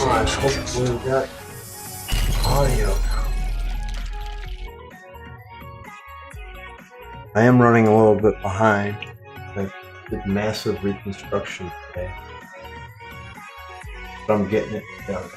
Alright, hopefully we got audio. I am running a little bit behind. I did massive reconstruction today, but I'm getting it done.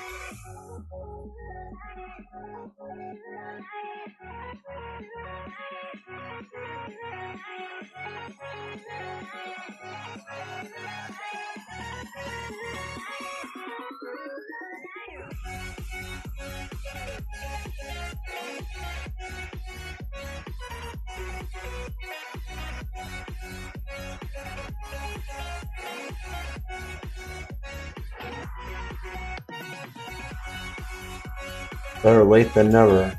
Better late than never.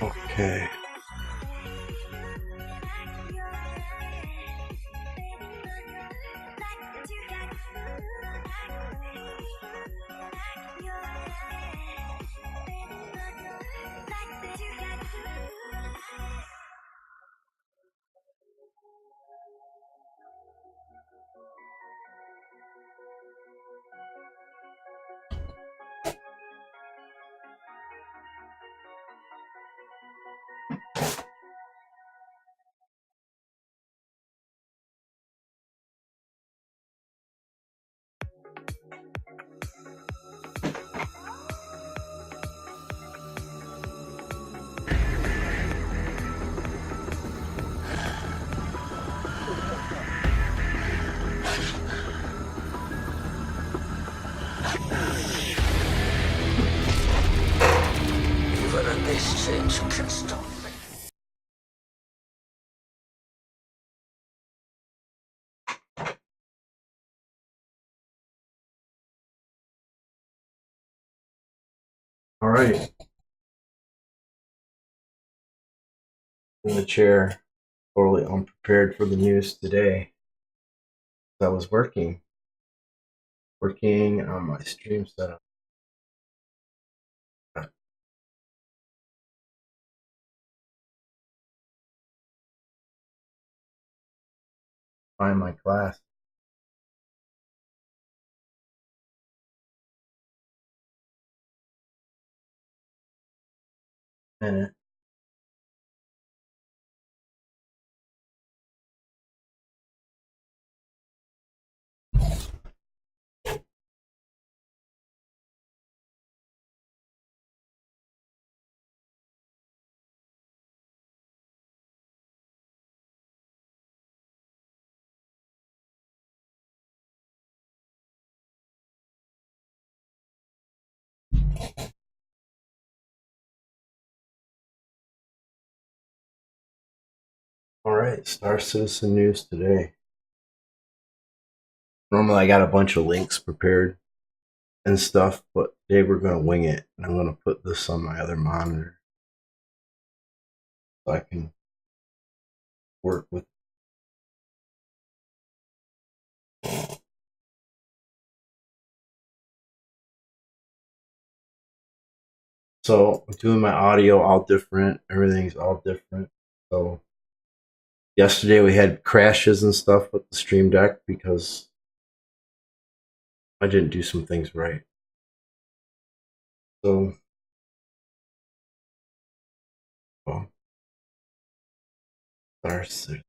Okay. Even a beast things can stop me. Alright. In the chair, totally unprepared for the news today. I was working on my stream setup. Find my class. Minute. Alright, Star Citizen news today. Normally I got a bunch of links prepared and stuff, but today we're going to wing it. And I'm going to put this on my other monitor so I can work with. So I'm doing my audio all different. Everything's all different. So yesterday we had crashes and stuff with the Stream Deck because I didn't do some things right. So, well, Star Citizen.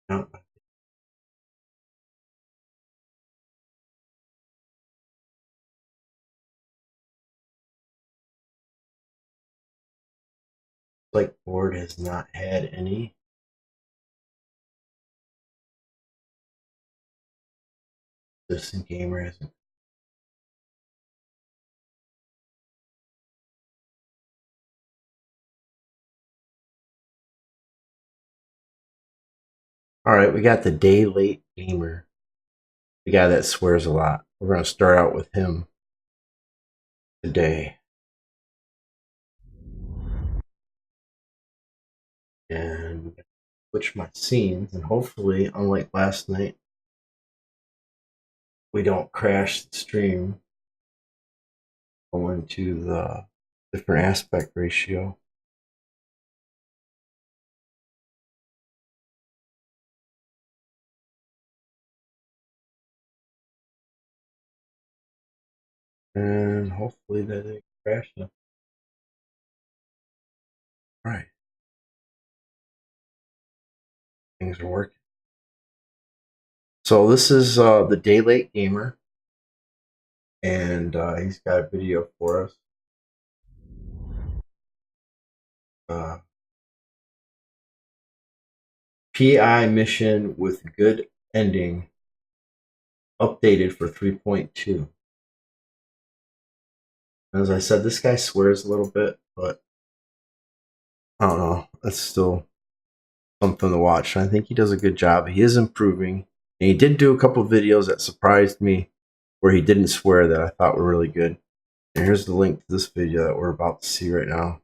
No, like board has not had any. Citizen Gamer hasn't. All right, we got the Day Late Gamer, the guy that swears a lot. We're going to start out with him today. And switch my scenes, and hopefully, unlike last night, we don't crash the stream. Go into the different aspect ratio. And hopefully that didn't crash nothing. All right. Things are working. So this is the Day Late Gamer, and he's got a video for us. PI mission with good ending, updated for 3.2. As I said, this guy swears a little bit, but I don't know. That's still something to watch. I think he does a good job. He is improving. And he did do a couple of videos that surprised me where he didn't swear that I thought were really good. And here's the link to this video that we're about to see right now.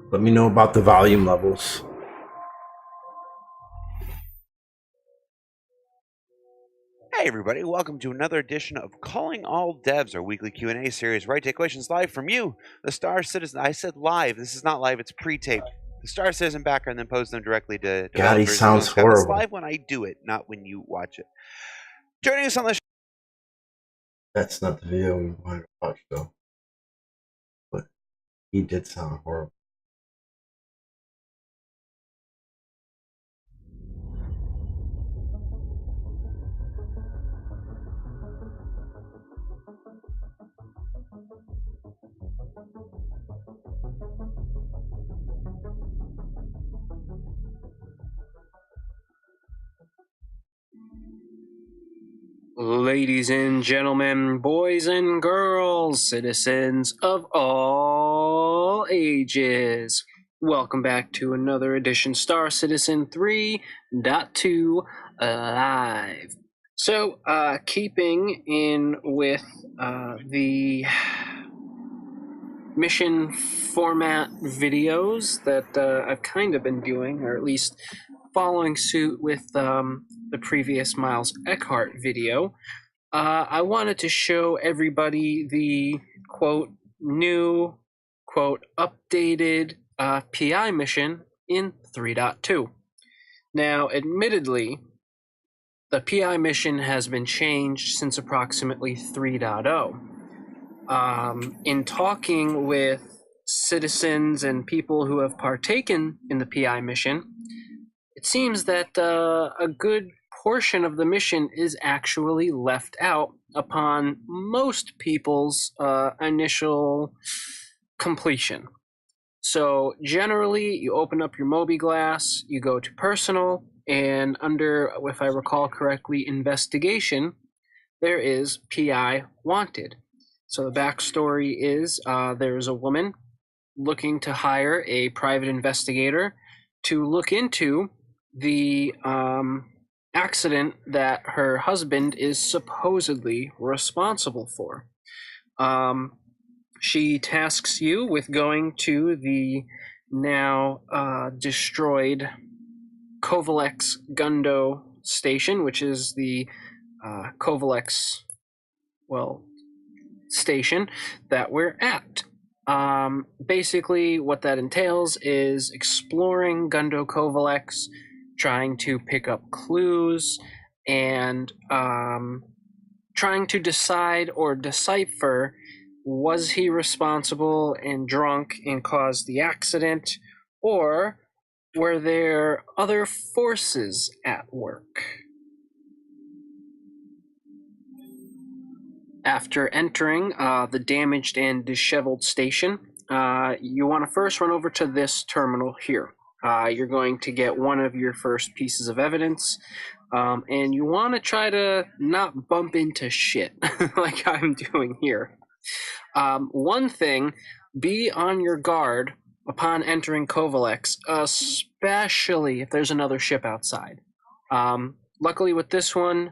Let me know about the volume levels. Hey everybody, welcome to another edition of Calling All Devs, our weekly Q&A series where I take questions live from you, the Star Citizen. I said live, this is not live, it's pre-taped. The Star Citizen backer, and then post them directly to God, he developers. sounds horrible. It's live when I do it, not when you watch it. Joining us on the show. That's not the video we wanted to watch though. But he did sound horrible. Ladies and gentlemen, boys and girls, citizens of all ages, welcome back to another edition Star Citizen 3.2 Live. So, keeping in with the mission format videos that I've kind of been doing, or at least following suit with the previous Miles Eckhart video, I wanted to show everybody the quote new quote updated PI mission in 3.2. Now, admittedly, the PI mission has been changed since approximately 3.0. In talking with citizens and people who have partaken in the PI mission, it seems that a good portion of the mission is actually left out upon most people's initial completion. So generally, you open up your mobiGlas, you go to personal, and under, if I recall correctly, investigation, there is PI wanted. So the backstory is there's a woman looking to hire a private investigator to look into the accident that her husband is supposedly responsible for. She tasks you with going to the now destroyed Kovalex Gundo station, which is the Kovalex, station that we're at. Basically, what that entails is exploring Gundo Kovalex, trying to pick up clues, and trying to decide or decipher, was he responsible and drunk and caused the accident, or were there other forces at work? After entering the damaged and disheveled station, you want to first run over to this terminal here. You're going to get one of your first pieces of evidence, and you want to try to not bump into shit like I'm doing here. One thing, be on your guard upon entering Kovalex, especially if there's another ship outside. Luckily with this one,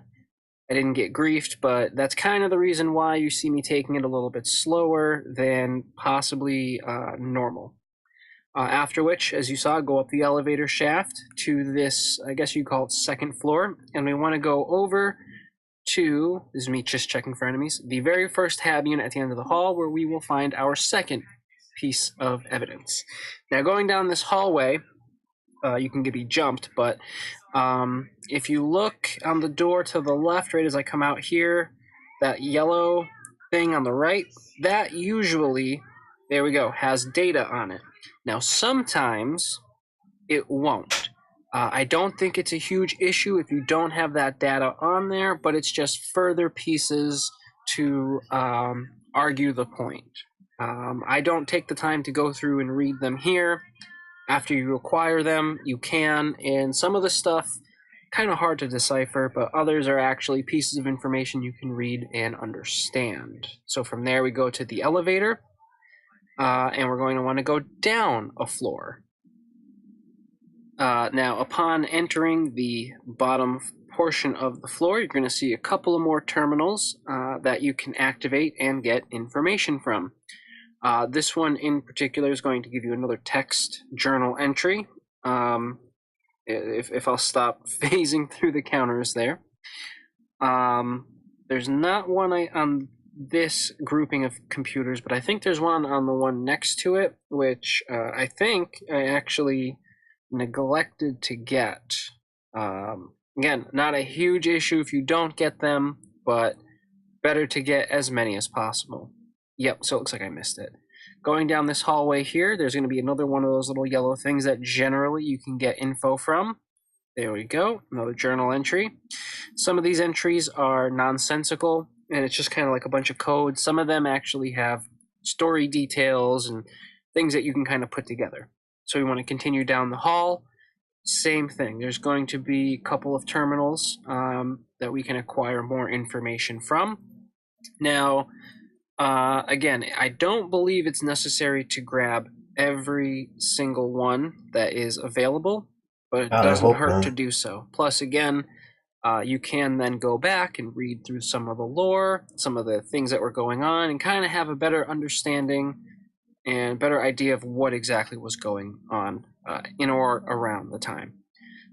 I didn't get griefed, but that's kind of the reason why you see me taking it a little bit slower than possibly normal. After which, as you saw, go up the elevator shaft to this, I guess you call it second floor, and we want to go over to, this is me just checking for enemies, the very first hab unit at the end of the hall, where we will find our second piece of evidence. Now, going down this hallway, you can be jumped, but if you look on the door to the left, right as I come out here, that yellow thing on the right, that usually, there we go, has data on it. Now, sometimes it won't. I don't think it's a huge issue if you don't have that data on there, but it's just further pieces to argue the point. I don't take the time to go through and read them here. After you acquire them, you can, and some of the stuff kind of hard to decipher, but others are actually pieces of information you can read and understand. So from there we go to the elevator, and we're going to want to go down a floor. Now, upon entering the bottom portion of the floor, you're going to see a couple of more terminals that you can activate and get information from. This one in particular is going to give you another text journal entry. If I'll stop phasing through the counters there. There's not one on this grouping of computers, but I think there's one on the one next to it, which I think I actually neglected to get. Again, not a huge issue if you don't get them, but better to get as many as possible. Yep, so it looks like I missed it. Going down this hallway here, there's going to be another one of those little yellow things that generally you can get info from. There we go, another journal entry. Some of these entries are nonsensical, and it's just kind of like a bunch of code. Some of them actually have story details and things that you can kind of put together. So we want to continue down the hall. Same thing. There's going to be a couple of terminals that we can acquire more information from. Now, again, I don't believe it's necessary to grab every single one that is available, but it doesn't hurt to do so. Plus, again, you can then go back and read through some of the lore, some of the things that were going on, and kind of have a better understanding and better idea of what exactly was going on in or around the time.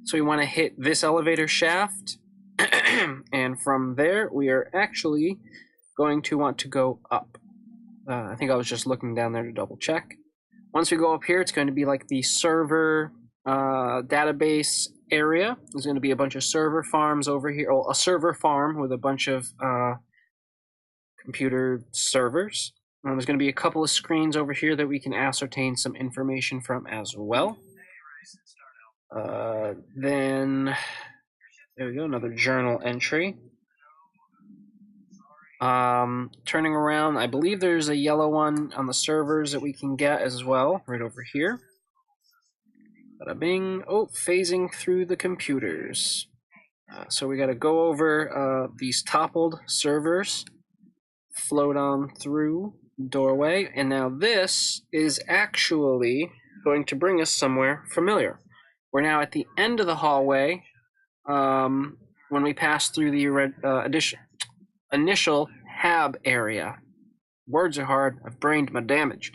So we want to hit this elevator shaft, and from there we are actually going to want to go up. I think I was just looking down there to double check. Once we go up here, it's going to be like the server database area. There's going to be a bunch of server farms over here, or a server farm with a bunch of computer servers. There's going to be a couple of screens over here that we can ascertain some information from as well. Then, there we go, another journal entry. Turning around, I believe there's a yellow one on the servers that we can get as well, right over here. Bada bing. Oh, phasing through the computers. So we got to go over these toppled servers, float on through doorway, and now this is actually going to bring us somewhere familiar. We're now at the end of the hallway when we pass through the initial hab area. Words are hard. I've brained my damage.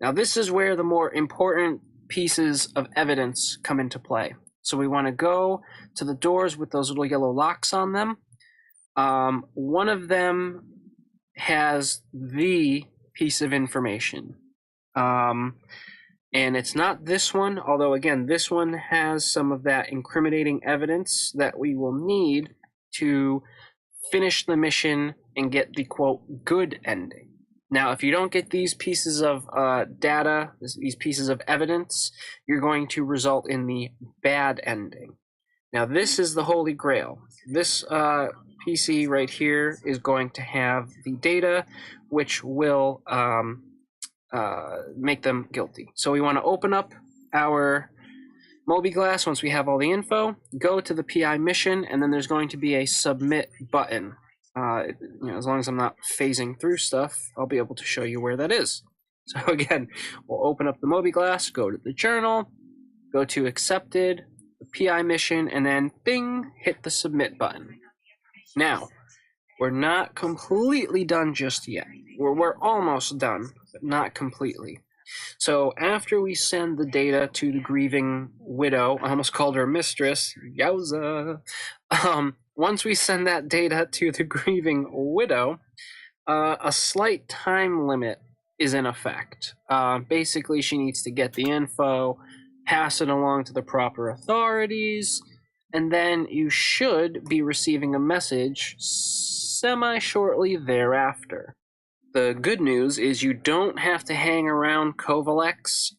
Now this is where the more important pieces of evidence come into play. So we want to go to the doors with those little yellow locks on them. One of them has the piece of information. And it's not this one, although again, this one has some of that incriminating evidence that we will need to finish the mission and get the, quote, good ending. Now, if you don't get these pieces of data, these pieces of evidence, you're going to result in the bad ending. Now, this is the Holy Grail. This PC right here is going to have the data, which will make them guilty. So we want to open up our Moby-Glass once we have all the info, go to the PI mission, and then there's going to be a submit button. As long as I'm not phasing through stuff, I'll be able to show you where that is. So again, we'll open up the Moby-Glass, go to the journal, go to accepted, the PI mission, and then bing, hit the submit button. Now, we're not completely done just yet. We're almost done, but not completely. So after we send the data to the grieving widow, I almost called her mistress, yowza. Once we send that data to the grieving widow, a slight time limit is in effect. Basically, she needs to get the info, pass it along to the proper authorities, and then you should be receiving a message semi-shortly thereafter. The good news is you don't have to hang around Kovalex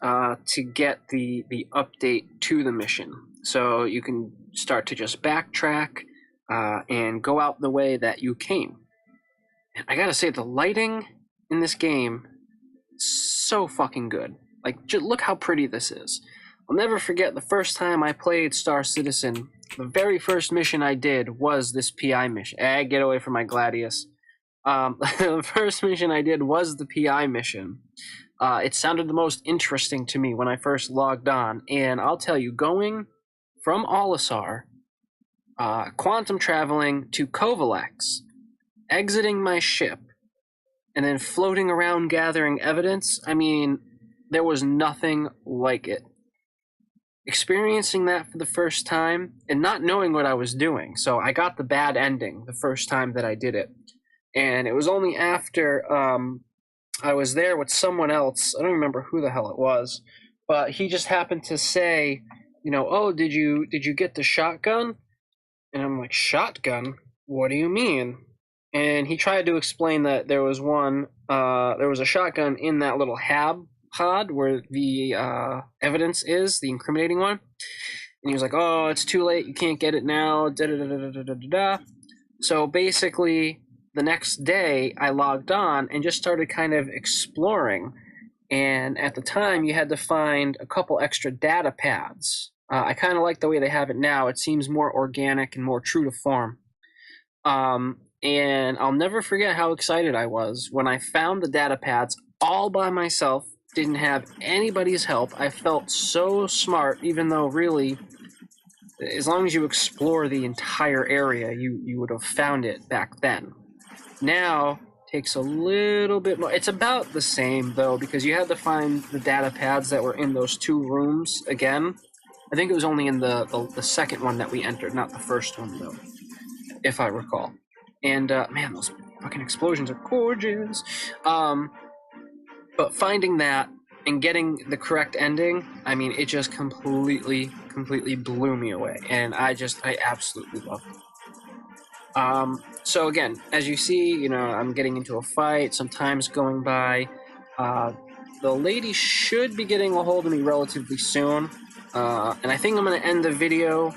to get the update to the mission. So you can start to just backtrack and go out the way that you came. And I gotta say, the lighting in this game is so fucking good. Like, look how pretty this is. I'll never forget the first time I played Star Citizen. The very first mission I did was this PI mission. Get away from my Gladius. The first mission I did was the PI mission. It sounded the most interesting to me when I first logged on, and I'll tell you, going from Olisar, quantum traveling to Kovalex, exiting my ship, and then floating around gathering evidence, I mean, there was nothing like it. Experiencing that for the first time, and not knowing what I was doing, so I got the bad ending the first time that I did it. And it was only after I was there with someone else, I don't remember who the hell it was, but he just happened to say, you know, oh, did you get the shotgun? And I'm like, shotgun? What do you mean? And he tried to explain that there was a shotgun in that little hab pod where the evidence is, the incriminating one. And he was like, oh, it's too late, you can't get it now, da-da-da-da-da-da-da. So basically, the next day, I logged on and just started kind of exploring. And at the time, you had to find a couple extra data pads. I kind of like the way they have it now. It seems more organic and more true to form. And I'll never forget how excited I was when I found the data pads all by myself, didn't have anybody's help. I felt so smart, even though really, as long as you explore the entire area, you would have found it back then. Now, takes a little bit more. It's about the same, though, because you had to find the data pads that were in those two rooms again. I think it was only in the second one that we entered, not the first one, though, if I recall. And, man, those fucking explosions are gorgeous. But finding that and getting the correct ending, I mean, it just completely blew me away. And I absolutely love it. So again, as you see, you know, I'm getting into a fight, some time's going by. The lady should be getting a hold of me relatively soon. And I think I'm going to end the video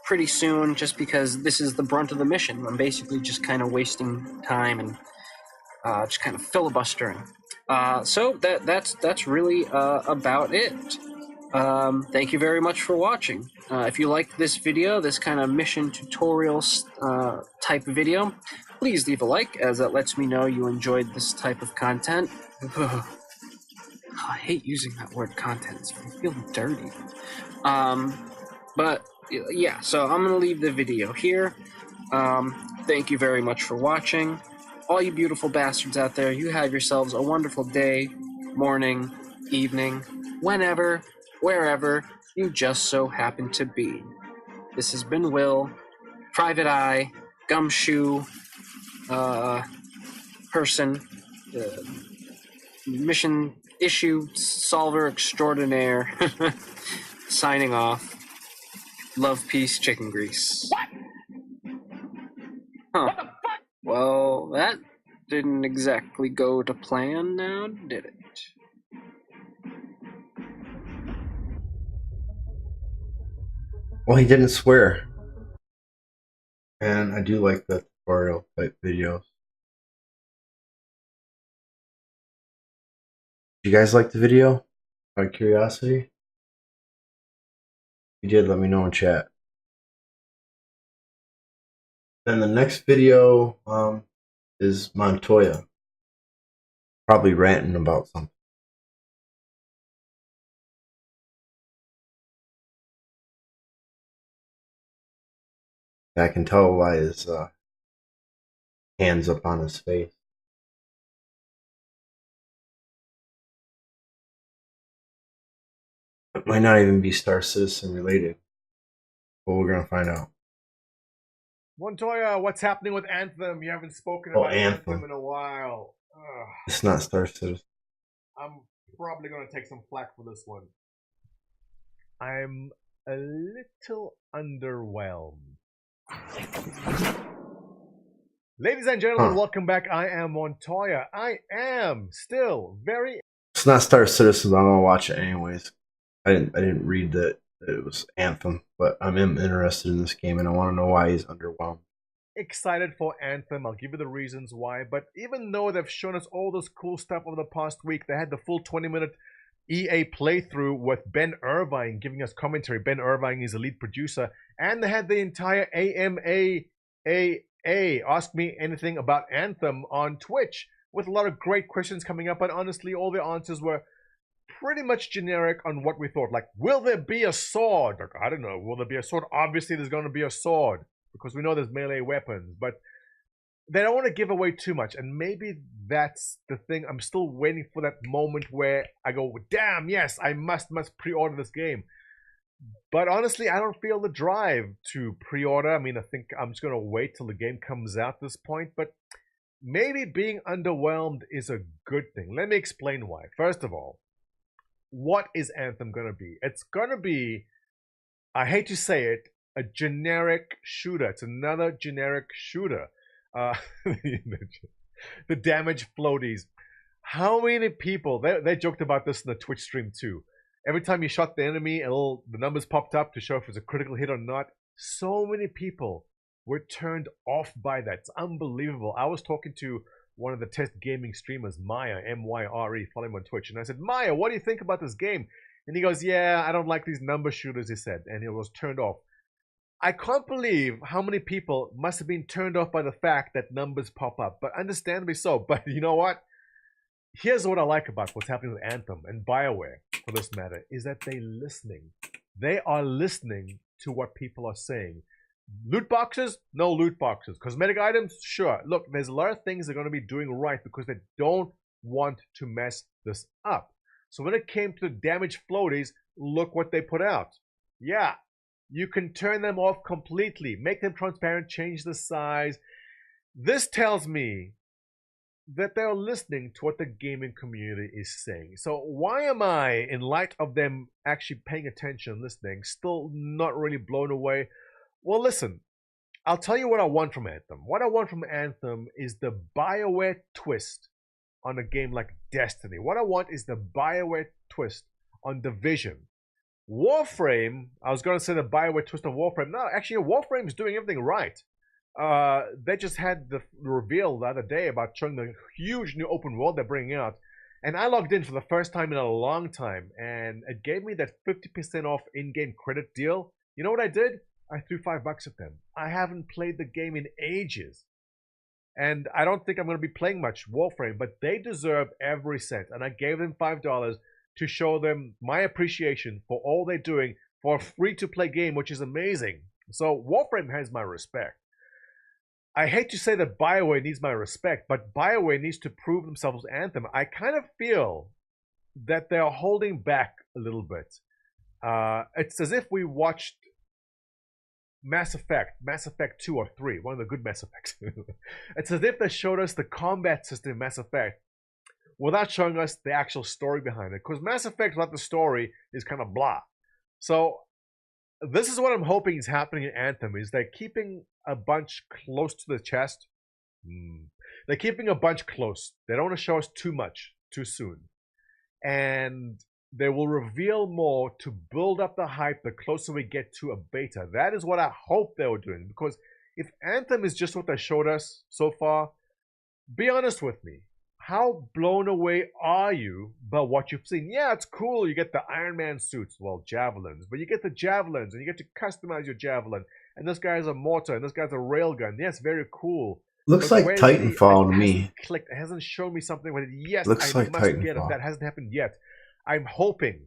pretty soon just because this is the brunt of the mission. I'm basically just kind of wasting time and just kind of filibustering. So that's really about it. Thank you very much for watching. If you liked this video, this kind of mission tutorial type video, please leave a like, as that lets me know you enjoyed this type of content. I hate using that word content. I feel dirty. But yeah, so I'm gonna leave the video here. Thank you very much for watching. All you beautiful bastards out there, you have yourselves a wonderful day, morning, evening, whenever, wherever you just so happen to be. This has been Will, Private Eye, Gumshoe, person, mission issue solver extraordinaire, signing off. Love, peace, chicken grease. Huh. Well, that didn't exactly go to plan now, did it? Well, he didn't swear. And I do like the tutorial type videos. Did you guys like the video? Out of curiosity? If you did, let me know in chat. Then the next video is Montoya. Probably ranting about something. I can tell by his hands up on his face. It might not even be Star Citizen related, but we're gonna find out. Montoya, what's happening with Anthem? You haven't spoken Oh, about Anthem Anthem. in a while. Ugh, It's not Star Citizen. I'm probably going to take some flack for this one. I'm a little underwhelmed. Ladies and gentlemen, welcome back. I am Montoya. I am still very... It's not Star Citizen, but I'm gonna watch it anyways. I didn't read that it was Anthem, but I'm interested in this game and I want to know why he's underwhelmed. excited for Anthem. I'll give you the reasons why. But even though they've shown us all this cool stuff over the past week, they had the full 20-minute EA playthrough with Ben Irvine giving us commentary. Ben Irvine is the lead producer. And they had the entire AMA Ask Me Anything About Anthem on Twitch with a lot of great questions coming up. But honestly, all the answers were pretty much generic on what we thought. Like, will there be a sword? Like, I don't know. Will there be a sword? Obviously, there's going to be a sword because we know there's melee weapons. But they don't want to give away too much. And maybe that's the thing. I'm still waiting for that moment where I go, damn, yes, I must pre-order this game. But honestly, I don't feel the drive to pre-order. I mean, I think I'm just going to wait till the game comes out at this point. But maybe being underwhelmed is a good thing. Let me explain why. First of all, what is Anthem going to be? It's going to be, I hate to say it, a generic shooter. It's another generic shooter. The damage floaties. How many people, they joked about this in the Twitch stream too. Every time you shot the enemy, the numbers popped up to show if it's a critical hit or not. So many people were turned off by that. It's unbelievable. I was talking to one of the test gaming streamers, Maya, M-Y-R-E, follow him on Twitch. And I said, Maya, what do you think about this game? And he goes, yeah, I don't like these number shooters, he said. And he was turned off. I can't believe how many people must have been turned off by the fact that numbers pop up. But understandably so. But you know what? Here's what I like about what's happening with Anthem and BioWare, for this matter, is that they're listening. They are listening to what people are saying. Loot boxes? No loot boxes. Cosmetic items? Sure. Look, there's a lot of things they're going to be doing right because they don't want to mess this up. So when it came to the damage floaties, look what they put out. Yeah, you can turn them off completely, make them transparent, change the size. This tells me that they're listening to what the gaming community is saying. So why am I, in light of them actually paying attention, listening, still not really blown away? Well, listen, I'll tell you what I want from Anthem. What I want from Anthem is the BioWare twist on a game like Destiny. What I want is the BioWare twist on Division. Warframe, I was going to say the BioWare twist on Warframe. No, actually, Warframe's doing everything right. They just had the reveal the other day about showing the huge new open world they're bringing out. And I logged in for the first time in a long time, and it gave me that 50% off in-game credit deal. You know what I did? I threw $5 at them. I haven't played the game in ages. And I don't think I'm going to be playing much Warframe, but they deserve every cent. And I gave them $5 to show them my appreciation for all they're doing for a free-to-play game, which is amazing. So Warframe has my respect. I hate to say that BioWare needs my respect, but BioWare needs to prove themselves with Anthem. I kind of feel that they're holding back a little bit. It's as if we watched Mass Effect 2 or 3, one of the good Mass Effects. It's as if they showed us the combat system in Mass Effect without showing us the actual story behind it. Because Mass Effect without the story is kind of blah. So this is what I'm hoping is happening in Anthem, is they're keeping a bunch close to the chest. They're keeping a bunch close. They don't want to show us too much too soon. And they will reveal more to build up the hype the closer we get to a beta. That is what I hope they were doing. Because if Anthem is just what they showed us so far, be honest with me. How blown away are you by what you've seen? Yeah, it's cool. You get the Iron Man suits, well, javelins. But you get the javelins, and you get to customize your javelin. And this guy's a mortar, and this guy's a railgun. Yes, very cool. Looks like Titanfall to me. Clicked. It hasn't shown me something with it. Yes, Looks like must Titanfall. get it. That hasn't happened yet. I'm hoping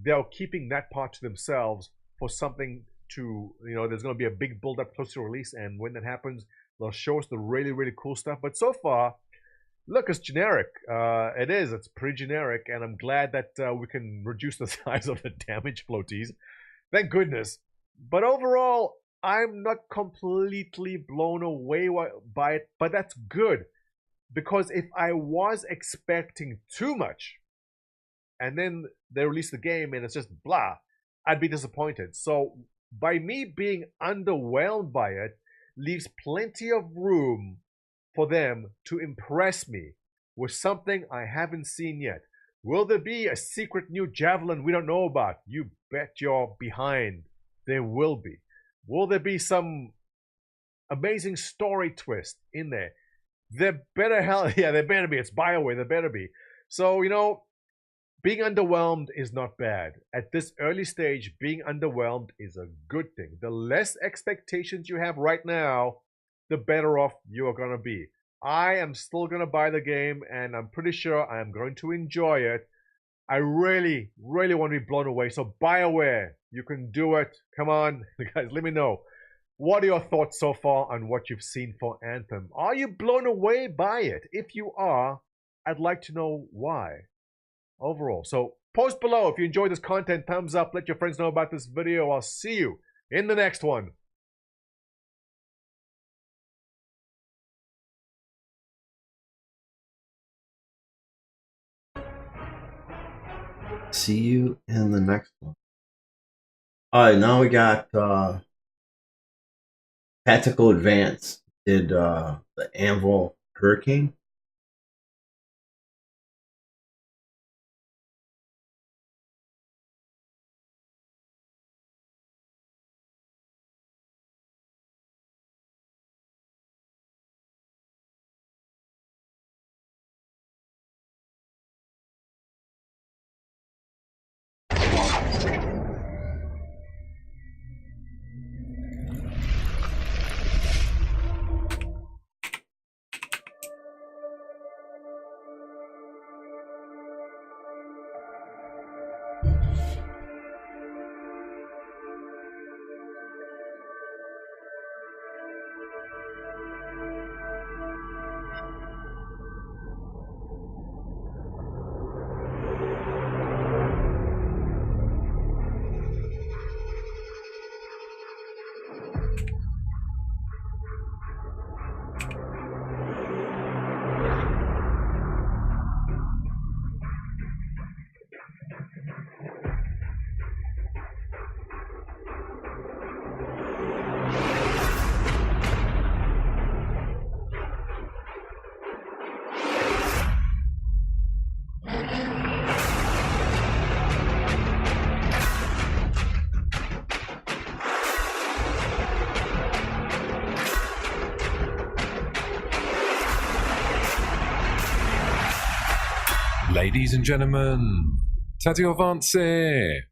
they're keeping that part to themselves for something to, there's going to be a big build-up close to release, and when that happens, they'll show us the really, really cool stuff. But so far, look, it's generic. It's pretty generic, and I'm glad that we can reduce the size of the damage floaties. Thank goodness. But overall, I'm not completely blown away by it, but that's good. Because if I was expecting too much, and then they release the game and it's just blah, I'd be disappointed. So by me being underwhelmed by it, leaves plenty of room for them to impress me with something I haven't seen yet. Will there be a secret new javelin we don't know about? You bet you're behind. There will be. Will there be some amazing story twist in there? There better be. It's BioWare, there better be. So, being underwhelmed is not bad. At this early stage, being underwhelmed is a good thing. The less expectations you have right now, the better off you are going to be. I am still going to buy the game, and I'm pretty sure I'm going to enjoy it. I really, really want to be blown away. So BioWare, you can do it. Come on, guys, let me know. What are your thoughts so far on what you've seen for Anthem? Are you blown away by it? If you are, I'd like to know why. Overall. So post below if you enjoyed this content. Thumbs up. Let your friends know about this video. I'll see you in the next one. See you in the next one. Alright, now we got Tactical Advance did the Anvil Hurricane. Ladies and gentlemen, Tactical Advance here,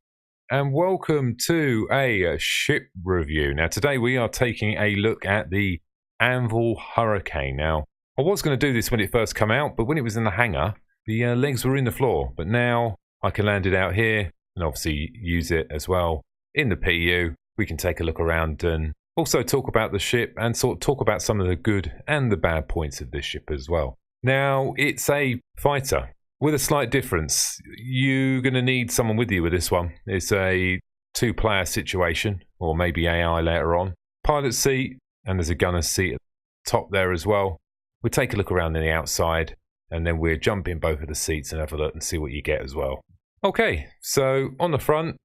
and welcome to a ship review. Now today we are taking a look at the Anvil Hurricane. Now I was going to do this when it first came out, but when it was in the hangar, the legs were in the floor. But now I can land it out here and obviously use it as well in the PU. We can take a look around and also talk about the ship and talk about some of the good and the bad points of this ship as well. Now it's a fighter. With a slight difference, you're going to need someone with you with this one. It's a two-player situation, or maybe AI later on. Pilot seat, and there's a gunner's seat at the top there as well. We'll take a look around on the outside, and then we'll jump in both of the seats and have a look and see what you get as well. Okay, so on the front,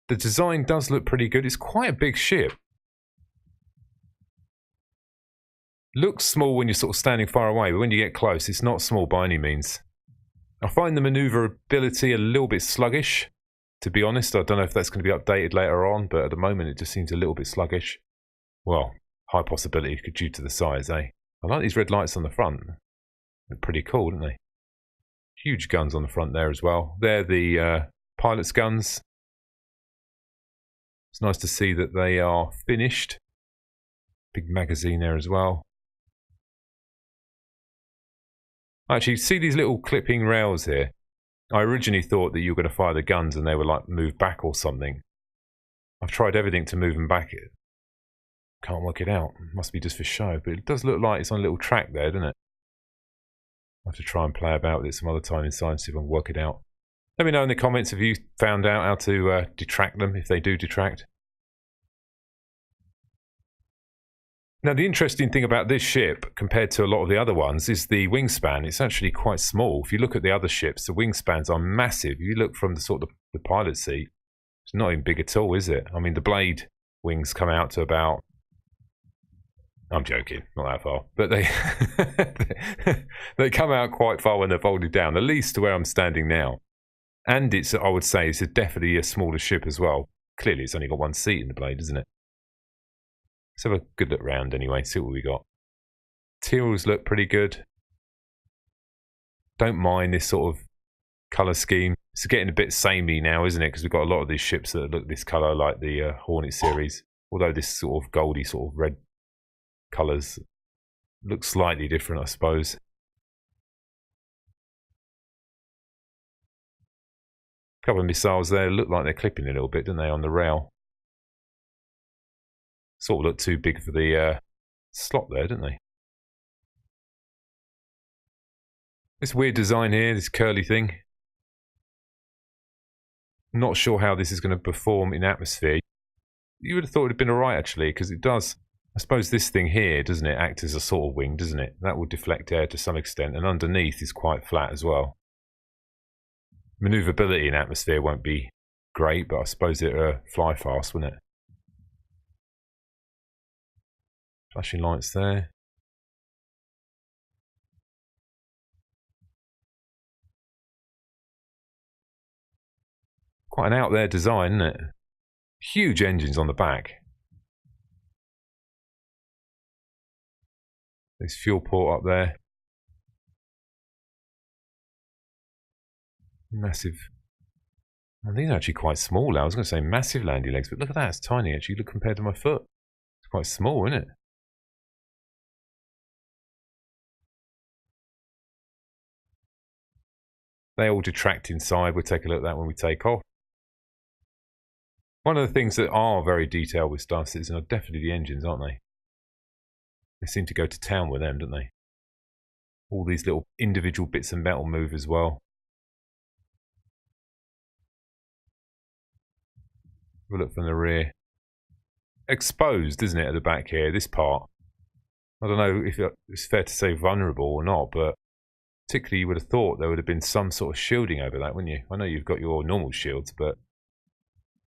the design does look pretty good. It's quite a big ship. Looks small when you're sort of standing far away, but when you get close, it's not small by any means. I find the maneuverability a little bit sluggish, to be honest. I don't know if that's going to be updated later on, but at the moment it just seems a little bit sluggish. Well, high possibility due to the size, eh? I like these red lights on the front. They're pretty cool, aren't they? Huge guns on the front there as well. They're the pilot's guns. It's nice to see that they are finished. Big magazine there as well. Actually, see these little clipping rails here? I originally thought that you were going to fire the guns and they were like moved back or something. I've tried everything to move them back. Can't work it out. It must be just for show, but it does look like it's on a little track there, doesn't it? I'll have to try and play about with it some other time inside and see if I can work it out. Let me know in the comments if you found out how to detract them, if they do detract. Now, the interesting thing about this ship, compared to a lot of the other ones, is the wingspan. It's actually quite small. If you look at the other ships, the wingspans are massive. If you look from the sort of the pilot seat, it's not even big at all, is it? I mean, the blade wings come out to about... I'm joking, not that far. But they come out quite far when they're folded down, at least to where I'm standing now. And it's, I would say, it's definitely a smaller ship as well. Clearly, it's only got one seat in the blade, isn't it? Let's have a good look round anyway, see what we got. Materials look pretty good. Don't mind this sort of colour scheme. It's getting a bit samey now, isn't it? Because we've got a lot of these ships that look this colour, like the Hornet series. Although this sort of goldy, sort of red colours look slightly different, I suppose. A couple of missiles there look like they're clipping a little bit, don't they, on the rail? Sort of look too big for the slot there, don't they? This weird design here, this curly thing. Not sure how this is going to perform in atmosphere. You would have thought it would have been alright actually, because it does. I suppose this thing here, doesn't it, act as a sort of wing, doesn't it? That will deflect air to some extent, and underneath is quite flat as well. Manoeuvrability in atmosphere won't be great, but I suppose it'll fly fast, wouldn't it? Flashing lights there. Quite an out there design, isn't it? Huge engines on the back. This fuel port up there. Massive. Well, these are actually quite small now. I was going to say massive landing legs, but look at that. It's tiny actually. Look compared to my foot. It's quite small, isn't it? They all detract inside. We'll take a look at that when we take off. One of the things that are very detailed with Star Citizen are definitely the engines, aren't they? They seem to go to town with them, don't they? All these little individual bits of metal move as well. We'll look from the rear. Exposed, isn't it, at the back here, this part? I don't know if it's fair to say vulnerable or not, but particularly you would have thought there would have been some sort of shielding over that, wouldn't you? I know you've got your normal shields, but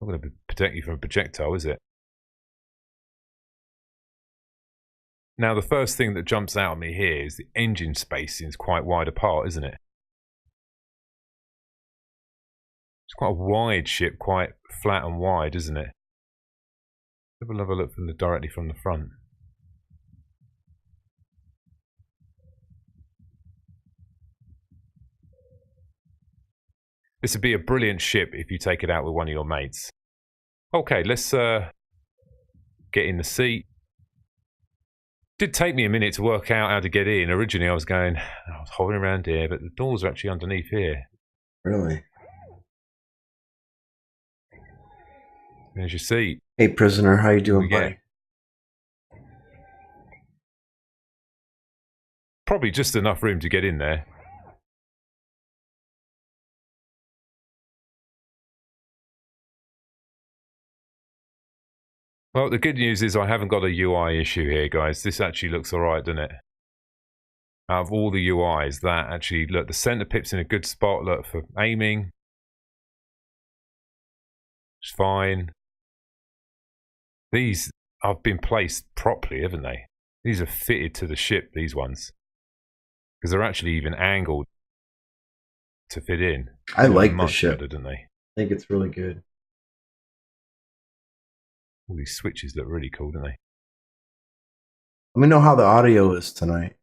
not going to protect you from a projectile, is it? Now, the first thing that jumps out at me here is the engine spacing is quite wide apart, isn't it? It's quite a wide ship, quite flat and wide, isn't it? Have a look from directly from the front. This would be a brilliant ship if you take it out with one of your mates. Okay, let's get in the seat. Did take me a minute to work out how to get in. Originally I was hovering around here, but the doors are actually underneath here. Really? There's your seat. Hey, prisoner, how you doing, buddy? Probably just enough room to get in there. Well, the good news is I haven't got a UI issue here, guys. This actually looks alright, doesn't it? Out of all the UIs, that actually, look, the center pip's in a good spot, look, for aiming. It's fine. These have been placed properly, haven't they? These are fitted to the ship, these ones. Because they're actually even angled to fit in. I like the ship. Better, don't they? I think it's really good. All these switches look really cool, don't they? Let me know how the audio is tonight.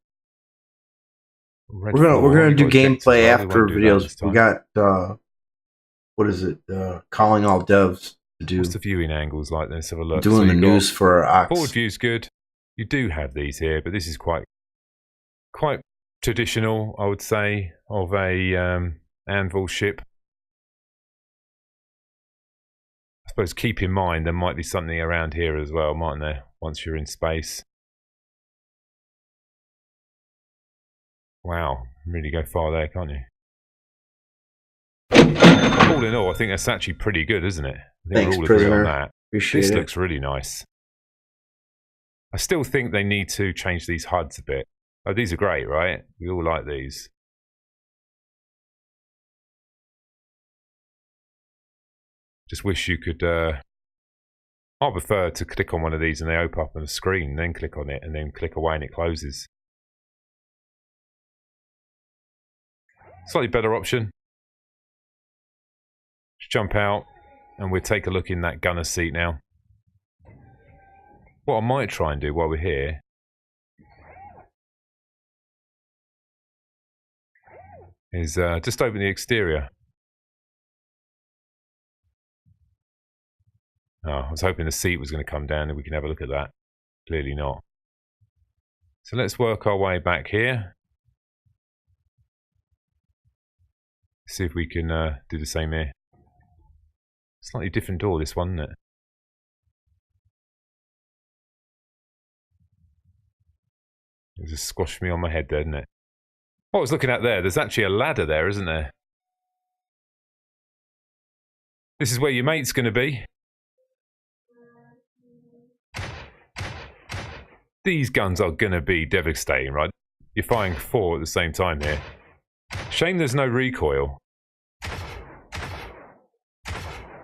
We're gonna do gameplay after videos. We got what is it? Calling all devs to do. What's the viewing angles like? Let's have a look. Doing the news for our forward view's good. You do have these here, but this is quite traditional, I would say, of a Anvil ship. I suppose keep in mind there might be something around here as well, mightn't there, once you're in space. Wow, really go far there, can't you? All in all, I think that's actually pretty good, isn't it? I think Thanks, we're all agree on prisoner. that. Appreciate This it. looks really nice. I still think they need to change these HUDs a bit. Oh, these are great, right? We all like these. Just wish you could... I prefer to click on one of these and they open up on the screen, then click on it, and then click away and it closes. Slightly better option. Just jump out and we'll take a look in that gunner seat now. What I might try and do while we're here is just open the exterior. Oh, I was hoping the seat was going to come down and we can have a look at that. Clearly not. So let's work our way back here. See if we can do the same here. Slightly different door, this one, isn't it? It just squashed me on my head there, didn't it? What I was looking at there, there's actually a ladder there, isn't there? This is where your mate's going to be. These guns are going to be devastating, right? You're firing 4 at the same time here. Shame there's no recoil.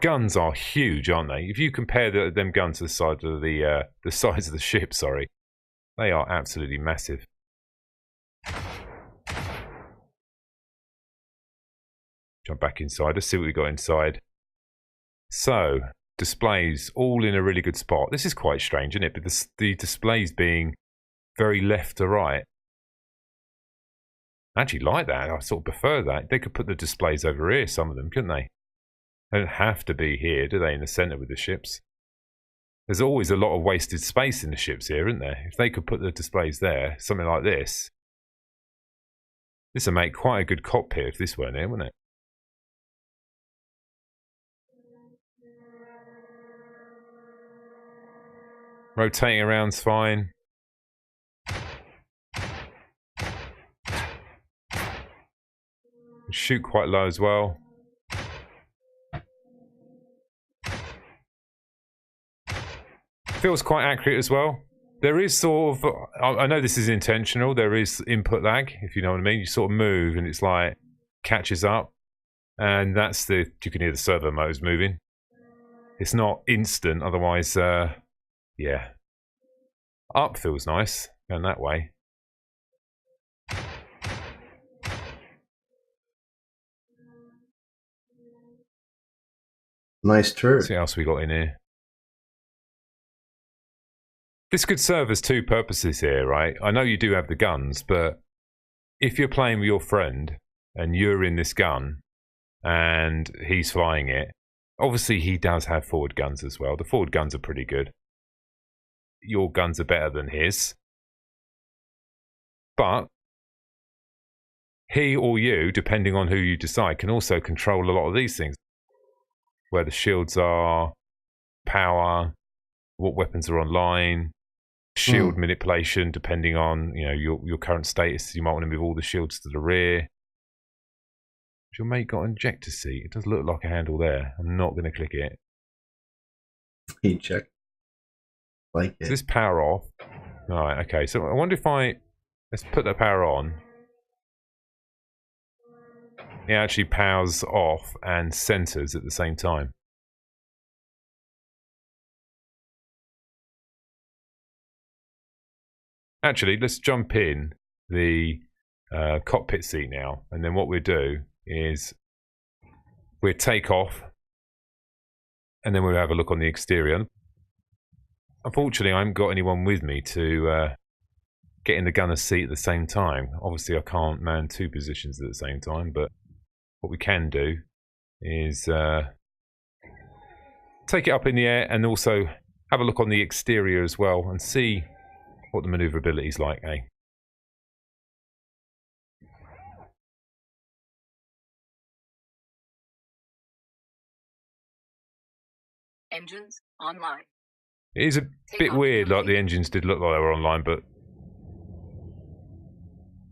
Guns are huge, aren't they? If you compare them guns to the size of the size of the ship, sorry, they are absolutely massive. Jump back inside. Let's see what we got inside. So, displays all in a really good spot. This is quite strange, isn't it? But the displays being very left to right. I actually like that. I sort of prefer that. They could put the displays over here, some of them, couldn't they? They don't have to be here, do they, in the centre with the ships? There's always a lot of wasted space in the ships here, isn't there? If they could put the displays there, something like this, this would make quite a good cockpit if this weren't here, wouldn't it? Rotating around's fine. Shoot quite low as well. Feels quite accurate as well. There is sort of, I know this is intentional, there is input lag, if you know what I mean. You sort of move and it's like, catches up. And that's you can hear the servo motors moving. It's not instant, otherwise, yeah. Up feels nice, going that way. Nice turret. Let's see what else we got in here. This could serve as 2 purposes here, right? I know you do have the guns, but if you're playing with your friend and you're in this gun and he's flying it, obviously he does have forward guns as well. The forward guns are pretty good. Your guns are better than his. But he or you, depending on who you decide, can also control a lot of these things. Where the shields are, power, what weapons are online, shield manipulation, depending on your current status. You might want to move all the shields to the rear. Has your mate got an ejector seat? It does look like a handle there. I'm not going to click it. You check. Like it. Is this power off? Alright, okay. So I wonder if let's put the power on. It actually powers off and centers at the same time. Actually, let's jump in the cockpit seat now, and then what we'll do is we'll take off, and then we'll have a look on the exterior. Unfortunately, I haven't got anyone with me to get in the gunner's seat at the same time. Obviously, I can't man 2 positions at the same time, but what we can do is take it up in the air and also have a look on the exterior as well and see what the maneuverability is like, eh? Engines online. It is a bit weird, like the engines did look like they were online, but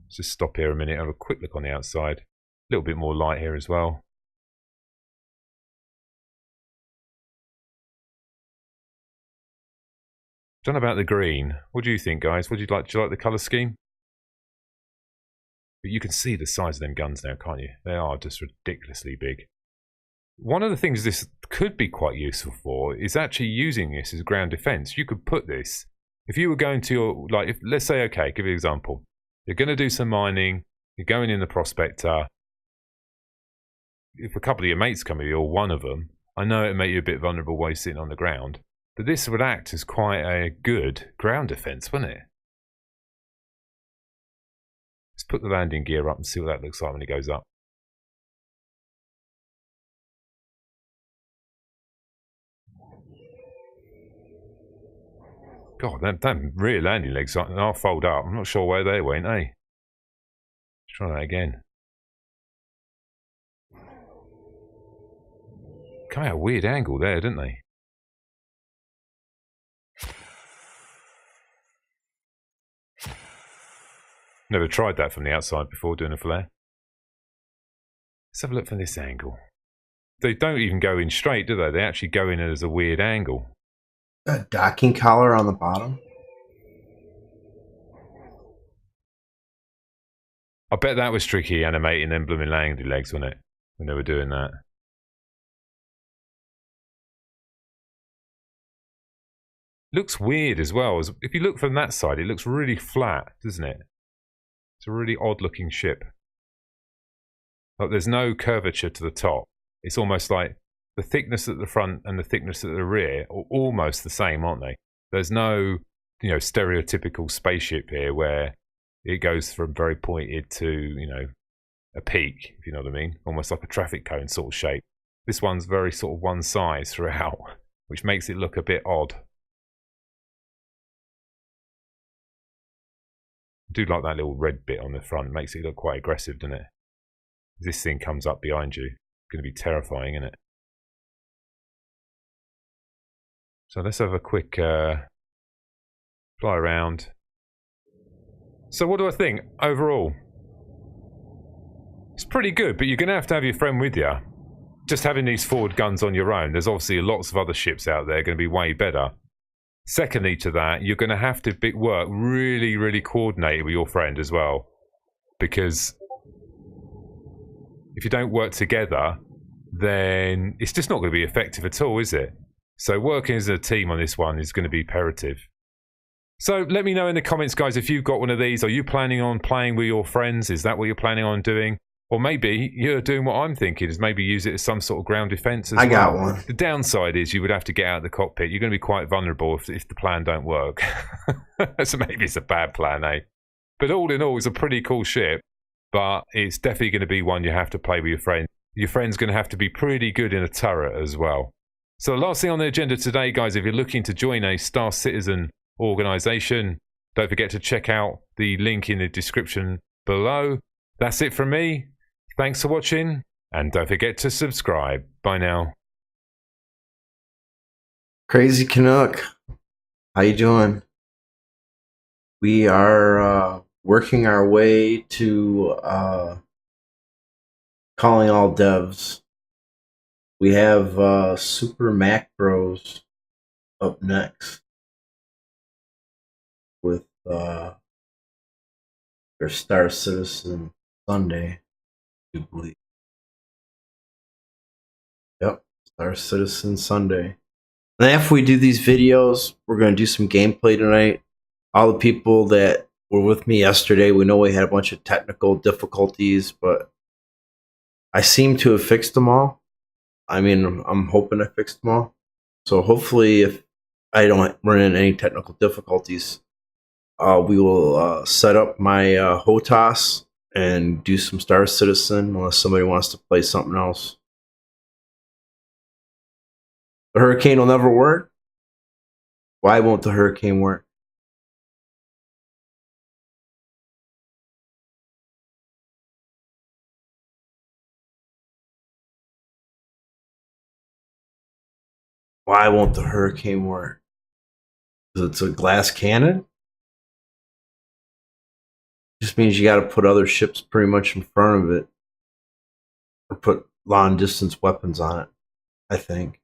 let's just stop here a minute, have a quick look on the outside. A little bit more light here as well. Don't know about the green. What do you think, guys? What do you like? Do you like the colour scheme? But you can see the size of them guns now, can't you? They are just ridiculously big. One of the things this could be quite useful for is actually using this as ground defense. You could put this, if you were going to your, like, if, let's say, okay, give you an example. You're going to do some mining, you're going in the prospector. If a couple of your mates come with you, or one of them, I know it'd make you a bit vulnerable while you're sitting on the ground, but this would act as quite a good ground defense, wouldn't it? Let's put the landing gear up and see what that looks like when it goes up. God, them rear landing legs are fold up. I'm not sure where they went, eh? Let's try that again. Come out a weird angle there, didn't they? Never tried that from the outside before, doing a flare. Let's have a look from this angle. They don't even go in straight, do they? They actually go in as a weird angle. A docking collar on the bottom. I bet that was tricky animating them blooming landing legs, wasn't it? When they were doing that. Looks weird as well. If you look from that side, it looks really flat, doesn't it? It's a really odd looking ship. Like there's no curvature to the top. It's almost like the thickness at the front and the thickness at the rear are almost the same, aren't they? There's no, stereotypical spaceship here where it goes from very pointed to, a peak, if you know what I mean. Almost like a traffic cone sort of shape. This one's very sort of one size throughout, which makes it look a bit odd. I do like that little red bit on the front. Makes it look quite aggressive, doesn't it? This thing comes up behind you. It's going to be terrifying, isn't it? So let's have a quick fly around. So what do I think overall? It's pretty good, but you're going to have your friend with you. Just having these forward guns on your own, there's obviously lots of other ships out there going to be way better. Secondly to that, you're going to have to work really, really coordinated with your friend as well. Because if you don't work together, then it's just not going to be effective at all, is it? So working as a team on this one is going to be imperative. So let me know in the comments, guys, if you've got one of these. Are you planning on playing with your friends? Is that what you're planning on doing? Or maybe you're doing what I'm thinking, is maybe use it as some sort of ground defense as well. I got one. The downside is you would have to get out of the cockpit. You're going to be quite vulnerable if the plan don't work. So maybe it's a bad plan, eh? But all in all, it's a pretty cool ship. But it's definitely going to be one you have to play with your friend. Your friend's going to have to be pretty good in a turret as well. So the last thing on the agenda today, guys, if you're looking to join a Star Citizen organization, don't forget to check out the link in the description below. That's it from me. Thanks for watching, and don't forget to subscribe. Bye now. Crazy Canuck, how you doing? We are working our way to calling all devs. We have Super Macros up next with their Star Citizen Sunday, I believe. Yep, Star Citizen Sunday. And after we do these videos, we're going to do some gameplay tonight. All the people that were with me yesterday, we know we had a bunch of technical difficulties, but I seem to have fixed them all. I mean, I'm hoping I fixed them all. So hopefully, if I don't run into any technical difficulties, we will set up my HOTAS and do some Star Citizen, unless somebody wants to play something else. The Hurricane will never work? Why won't the Hurricane work? Why won't the Hurricane work? Because it's a glass cannon? Just means you got to put other ships pretty much in front of it. Or put long distance weapons on it, I think.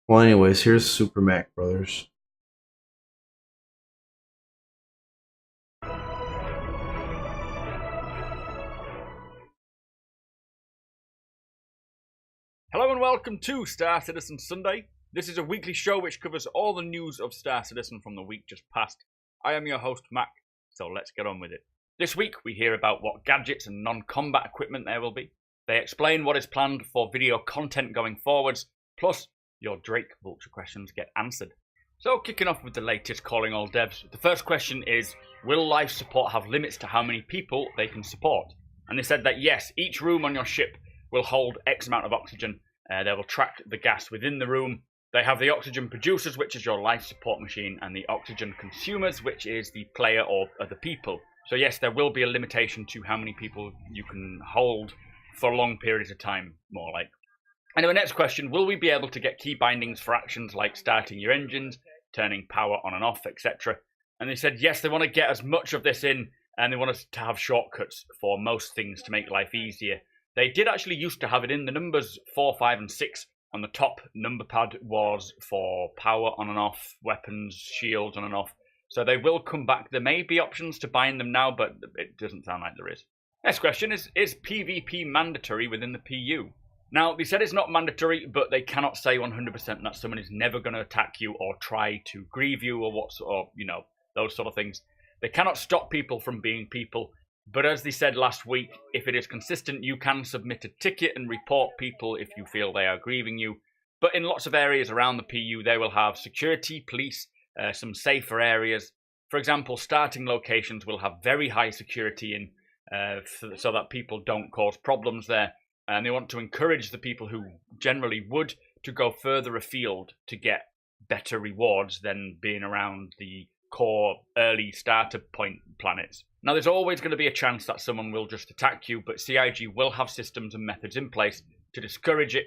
Well, anyways, here's Super Mac Brothers. Hello and welcome to Star Citizen Sunday. This is a weekly show which covers all the news of Star Citizen from the week just past. I am your host, Mac, so let's get on with it. This week we hear about what gadgets and non-combat equipment there will be. They explain what is planned for video content going forwards, plus your Drake Vulture questions get answered. So kicking off with the latest Calling All Devs, the first question is, will life support have limits to how many people they can support? And they said that yes, each room on your ship will hold X amount of oxygen. They will track the gas within the room. They have the oxygen producers, which is your life support machine, and the oxygen consumers, which is the player or other people. So yes, there will be a limitation to how many people you can hold for long periods of time, more like. Anyway, next question, will we be able to get key bindings for actions like starting your engines, turning power on and off, etc.? And they said yes, they want to get as much of this in, and they want us to have shortcuts for most things to make life easier. They did actually used to have it in. The numbers 4, 5, and 6 on the top number pad was for power on and off, weapons, shields on and off. So they will come back. There may be options to bind them now, but it doesn't sound like there is. Next question is PvP mandatory within the PU? Now, they said it's not mandatory, but they cannot say 100% that someone is never going to attack you or try to grieve you or those sort of things. They cannot stop people from being people. But as they said last week, if it is consistent, you can submit a ticket and report people if you feel they are grieving you. But in lots of areas around the PU, they will have security, police, some safer areas. For example, starting locations will have very high security in so that people don't cause problems there. And they want to encourage the people who generally would to go further afield to get better rewards than being around the core early starter point planets. Now, there's always going to be a chance that someone will just attack you, but CIG will have systems and methods in place to discourage it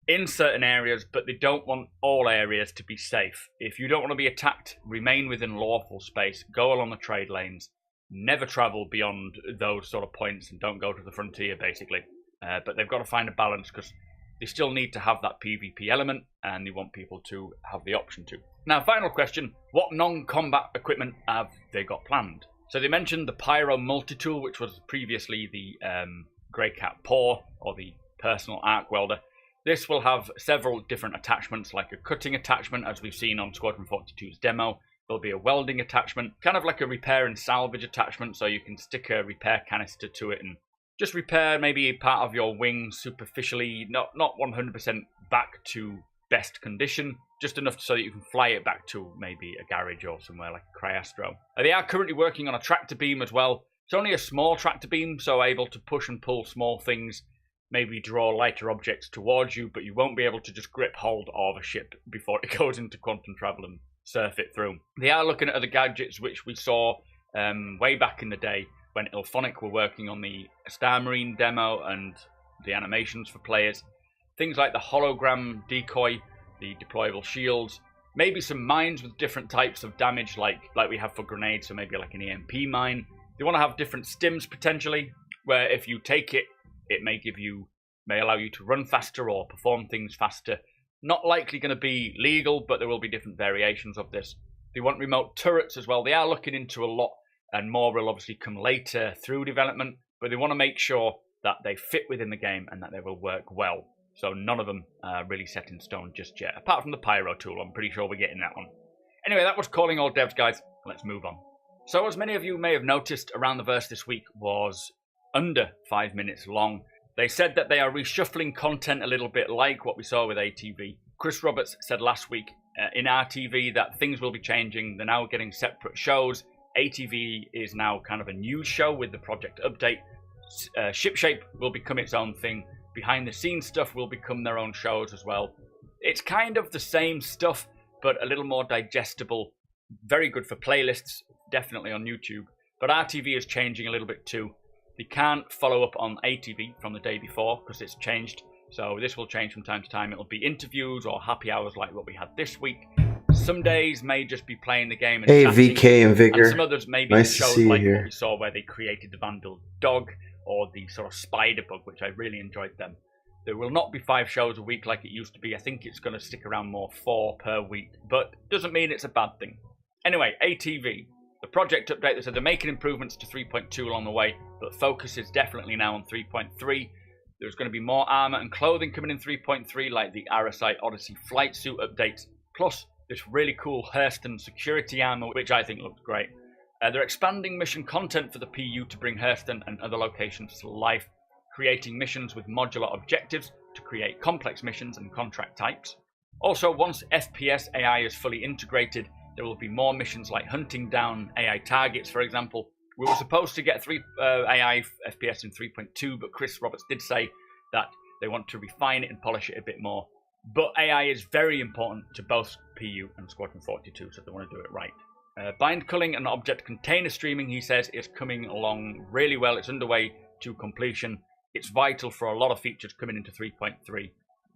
in certain areas, but they don't want all areas to be safe. If you don't want to be attacked, remain within lawful space, go along the trade lanes, never travel beyond those sort of points, and don't go to the frontier, basically. But they've got to find a balance because they still need to have that PvP element, and they want people to have the option to. Now, final question, what non-combat equipment have they got planned? So they mentioned the Pyro Multi-Tool, which was previously the Greycat Paw, or the personal arc welder. This will have several different attachments, like a cutting attachment, as we've seen on Squadron 42's demo. There'll be a welding attachment, kind of like a repair and salvage attachment, so you can stick a repair canister to it and just repair maybe part of your wing superficially, not 100% back to best condition, just enough so that you can fly it back to maybe a garage or somewhere like a Cryastro. They are currently working on a tractor beam as well. It's only a small tractor beam, so able to push and pull small things, maybe draw lighter objects towards you, but you won't be able to just grip hold of a ship before it goes into quantum travel and surf it through. They are looking at other gadgets which we saw way back in the day when Ilphonic were working on the Star Marine demo and the animations for players. Things like the hologram decoy, the deployable shields, maybe some mines with different types of damage like we have for grenades, so maybe like an EMP mine. They want to have different stims potentially, where if you take it, it may allow you to run faster or perform things faster. Not likely going to be legal, but there will be different variations of this. They want remote turrets as well. They are looking into a lot, and more will obviously come later through development, but they want to make sure that they fit within the game and that they will work well. So none of them are really set in stone just yet, apart from the Pyro tool. I'm pretty sure we're getting that one. Anyway, that was Calling All Devs, guys. Let's move on. So as many of you may have noticed, Around the Verse this week was under 5 minutes long. They said that they are reshuffling content a little bit like what we saw with ATV. Chris Roberts said last week in RTV that things will be changing. They're now getting separate shows. ATV is now kind of a news show with the project update. Shipshape will become its own thing. Behind the scenes stuff will become their own shows as well. It's kind of the same stuff, but a little more digestible. Very good for playlists, definitely on YouTube. But RTV is changing a little bit too. They can't follow up on ATV from the day before because it's changed. So this will change from time to time. It'll be interviews or happy hours like what we had this week. Some days may just be playing the game and Hey, chatting, VK and Vigor. and some others may be Nice to shows see you like here. what we saw where they created the Vandal dog or the sort of spider bug, which I really enjoyed them. There will not be 5 shows a week like it used to be. I think it's going to stick around more 4 per week, but doesn't mean it's a bad thing. Anyway, ATV. The project update, they said they're making improvements to 3.2 along the way, but focus is definitely now on 3.3. There's going to be more armor and clothing coming in 3.3, like the RSI Odyssey flight suit updates, plus this really cool Hurston security armor, which I think looks great. They're expanding mission content for the PU to bring Hurston and other locations to life, creating missions with modular objectives to create complex missions and contract types. Also, once FPS AI is fully integrated, there will be more missions like hunting down AI targets, for example. We were supposed to get AI FPS in 3.2, but Chris Roberts did say that they want to refine it and polish it a bit more. But AI is very important to both PU and Squadron 42, so they want to do it right. Bind culling and object container streaming, he says, is coming along really well. It's underway to completion. It's vital for a lot of features coming into 3.3.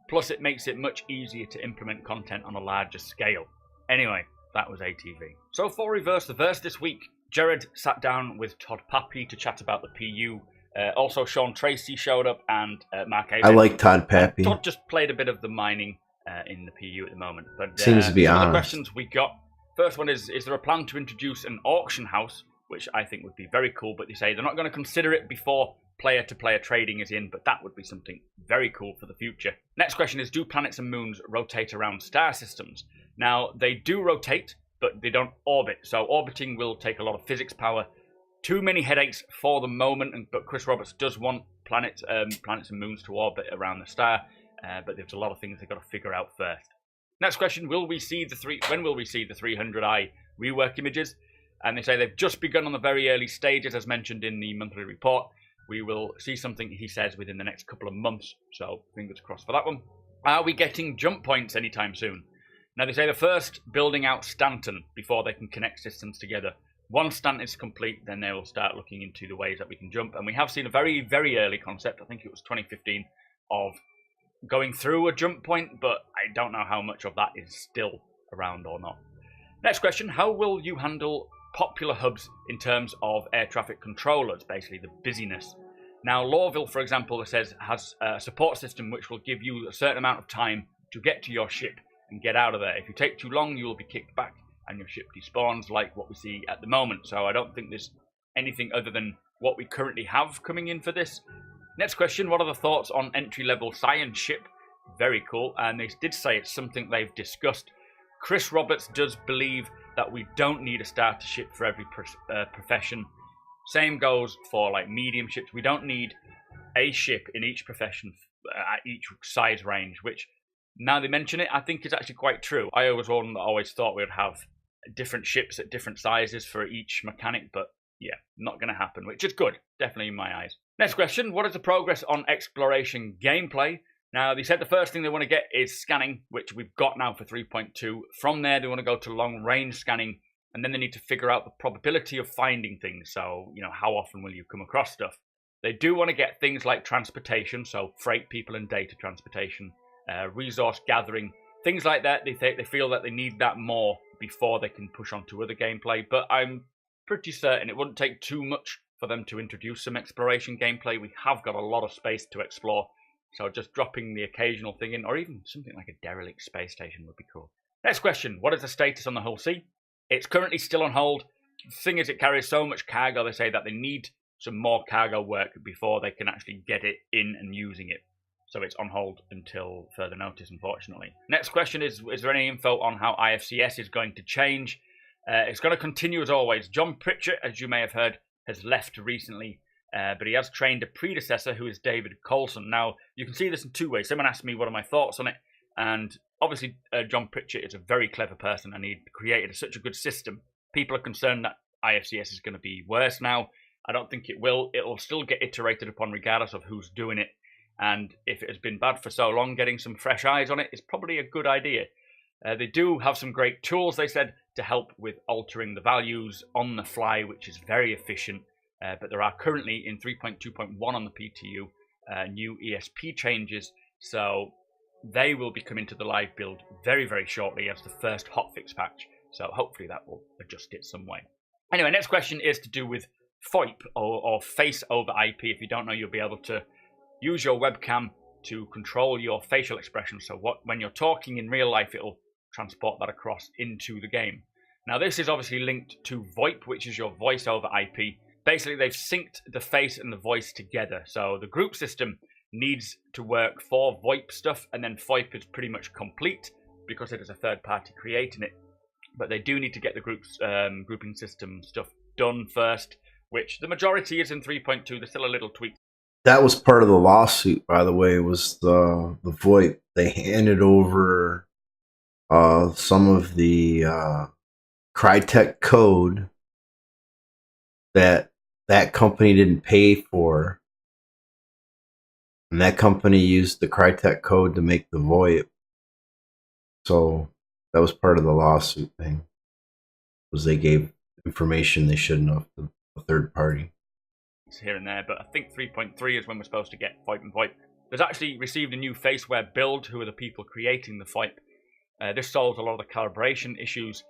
Plus, it makes it much easier to implement content on a larger scale. Anyway, that was ATV. So for Reverse the Verse this week, Jared sat down with Todd Pappy to chat about the PU. Also, Sean Tracy showed up and Mark Aben. I like Todd Pappy. Todd just played a bit of the mining in the PU at the moment. But Seems to be some of the honest. questions we got. First one is there a plan to introduce an auction house, which I think would be very cool, but they say they're not going to consider it before player-to-player trading is in, but that would be something very cool for the future. Next question is, do planets and moons rotate around star systems? Now, they do rotate, but they don't orbit, so orbiting will take a lot of physics power. Too many headaches for the moment, but Chris Roberts does want planets and moons to orbit around the star, but there's a lot of things they've got to figure out first. Next question, when will we see the 300i rework images? And they say they've just begun on the very early stages, as mentioned in the monthly report. We will see something, he says, within the next couple of months, so fingers crossed for that one. Are we getting jump points anytime soon? Now, they say they're first building out Stanton before they can connect systems together. Once Stanton is complete, then they will start looking into the ways that we can jump. And we have seen a very, very early concept, I think it was 2015, of going through a jump point, but I don't know how much of that is still around or not. Next question, how will you handle popular hubs in terms of air traffic controllers, basically the busyness? Now, Lawville, for example, it says has a support system which will give you a certain amount of time to get to your ship and get out of there. If you take too long, you will be kicked back and your ship despawns, like what we see at the moment. So I don't think there's anything other than what we currently have coming in for this. Next question, what are the thoughts on entry-level science ship? Very cool, and they did say it's something they've discussed. Chris Roberts does believe that we don't need a starter ship for every profession. Same goes for like medium ships. We don't need a ship in each profession at each size range, which now they mention it, I think is actually quite true. I was one that always thought we'd have different ships at different sizes for each mechanic, but yeah, not going to happen, which is good, definitely in my eyes. Next question, what is the progress on exploration gameplay? Now, they said the first thing they want to get is scanning, which we've got now for 3.2. From there, they want to go to long-range scanning, and then they need to figure out the probability of finding things. So, you know, how often will you come across stuff? They do want to get things like transportation, so freight, people, and data transportation, resource gathering, things like that. They feel that they need that more before they can push on to other gameplay, but I'm pretty certain it wouldn't take too much for them to introduce some exploration gameplay. We have got a lot of space to explore, so just dropping the occasional thing in, or even something like a derelict space station would be cool. Next question, what is the status on the Hull C? It's currently still on hold. The thing is, it carries so much cargo, they say that they need some more cargo work before they can actually get it in and using it. So it's on hold until further notice, unfortunately. Next question is there any info on how IFCS is going to change? It's going to continue as always. John Pritchett, as you may have heard, has left recently, but he has trained a predecessor who is David Coulson. Now, you can see this in two ways. Someone asked me what are my thoughts on it, and obviously John Pritchett is a very clever person, and he created such a good system. People are concerned that IFCS is going to be worse now. I don't think it will. It will still get iterated upon regardless of who's doing it, and if it has been bad for so long, getting some fresh eyes on it is probably a good idea. They do have some great tools, they said, to help with altering the values on the fly, which is very efficient. But there are currently, in 3.2.1 on the PTU, new ESP changes So they will be coming to the live build very, very shortly as the first hotfix patch. So hopefully that will adjust it some way. Anyway, next question is to do with FOIP or Face over IP. If you don't know, you'll be able to use your webcam to control your facial expression. So when you're talking in real life, it'll transport that across into the game. Now, this is obviously linked to VoIP, which is your voice over IP. Basically, they've synced the face and the voice together. So the group system needs to work for VoIP stuff, and then FOIP is pretty much complete because it is a third party creating it. But they do need to get the grouping system stuff done first, which the majority is in 3.2. There's still a little tweak. That was part of the lawsuit, by the way, was the VoIP. They handed over some of the Crytek code that company didn't pay for. And that company used the Crytek code to make the VoIP. So that was part of the lawsuit thing. Was they gave information they shouldn't have to a third party. Here and there, but I think 3.3 is when we're supposed to get FOIP and VoIP. There's actually received a new Faceware build, who are the people creating the FOIP. This solves a lot of the calibration issues.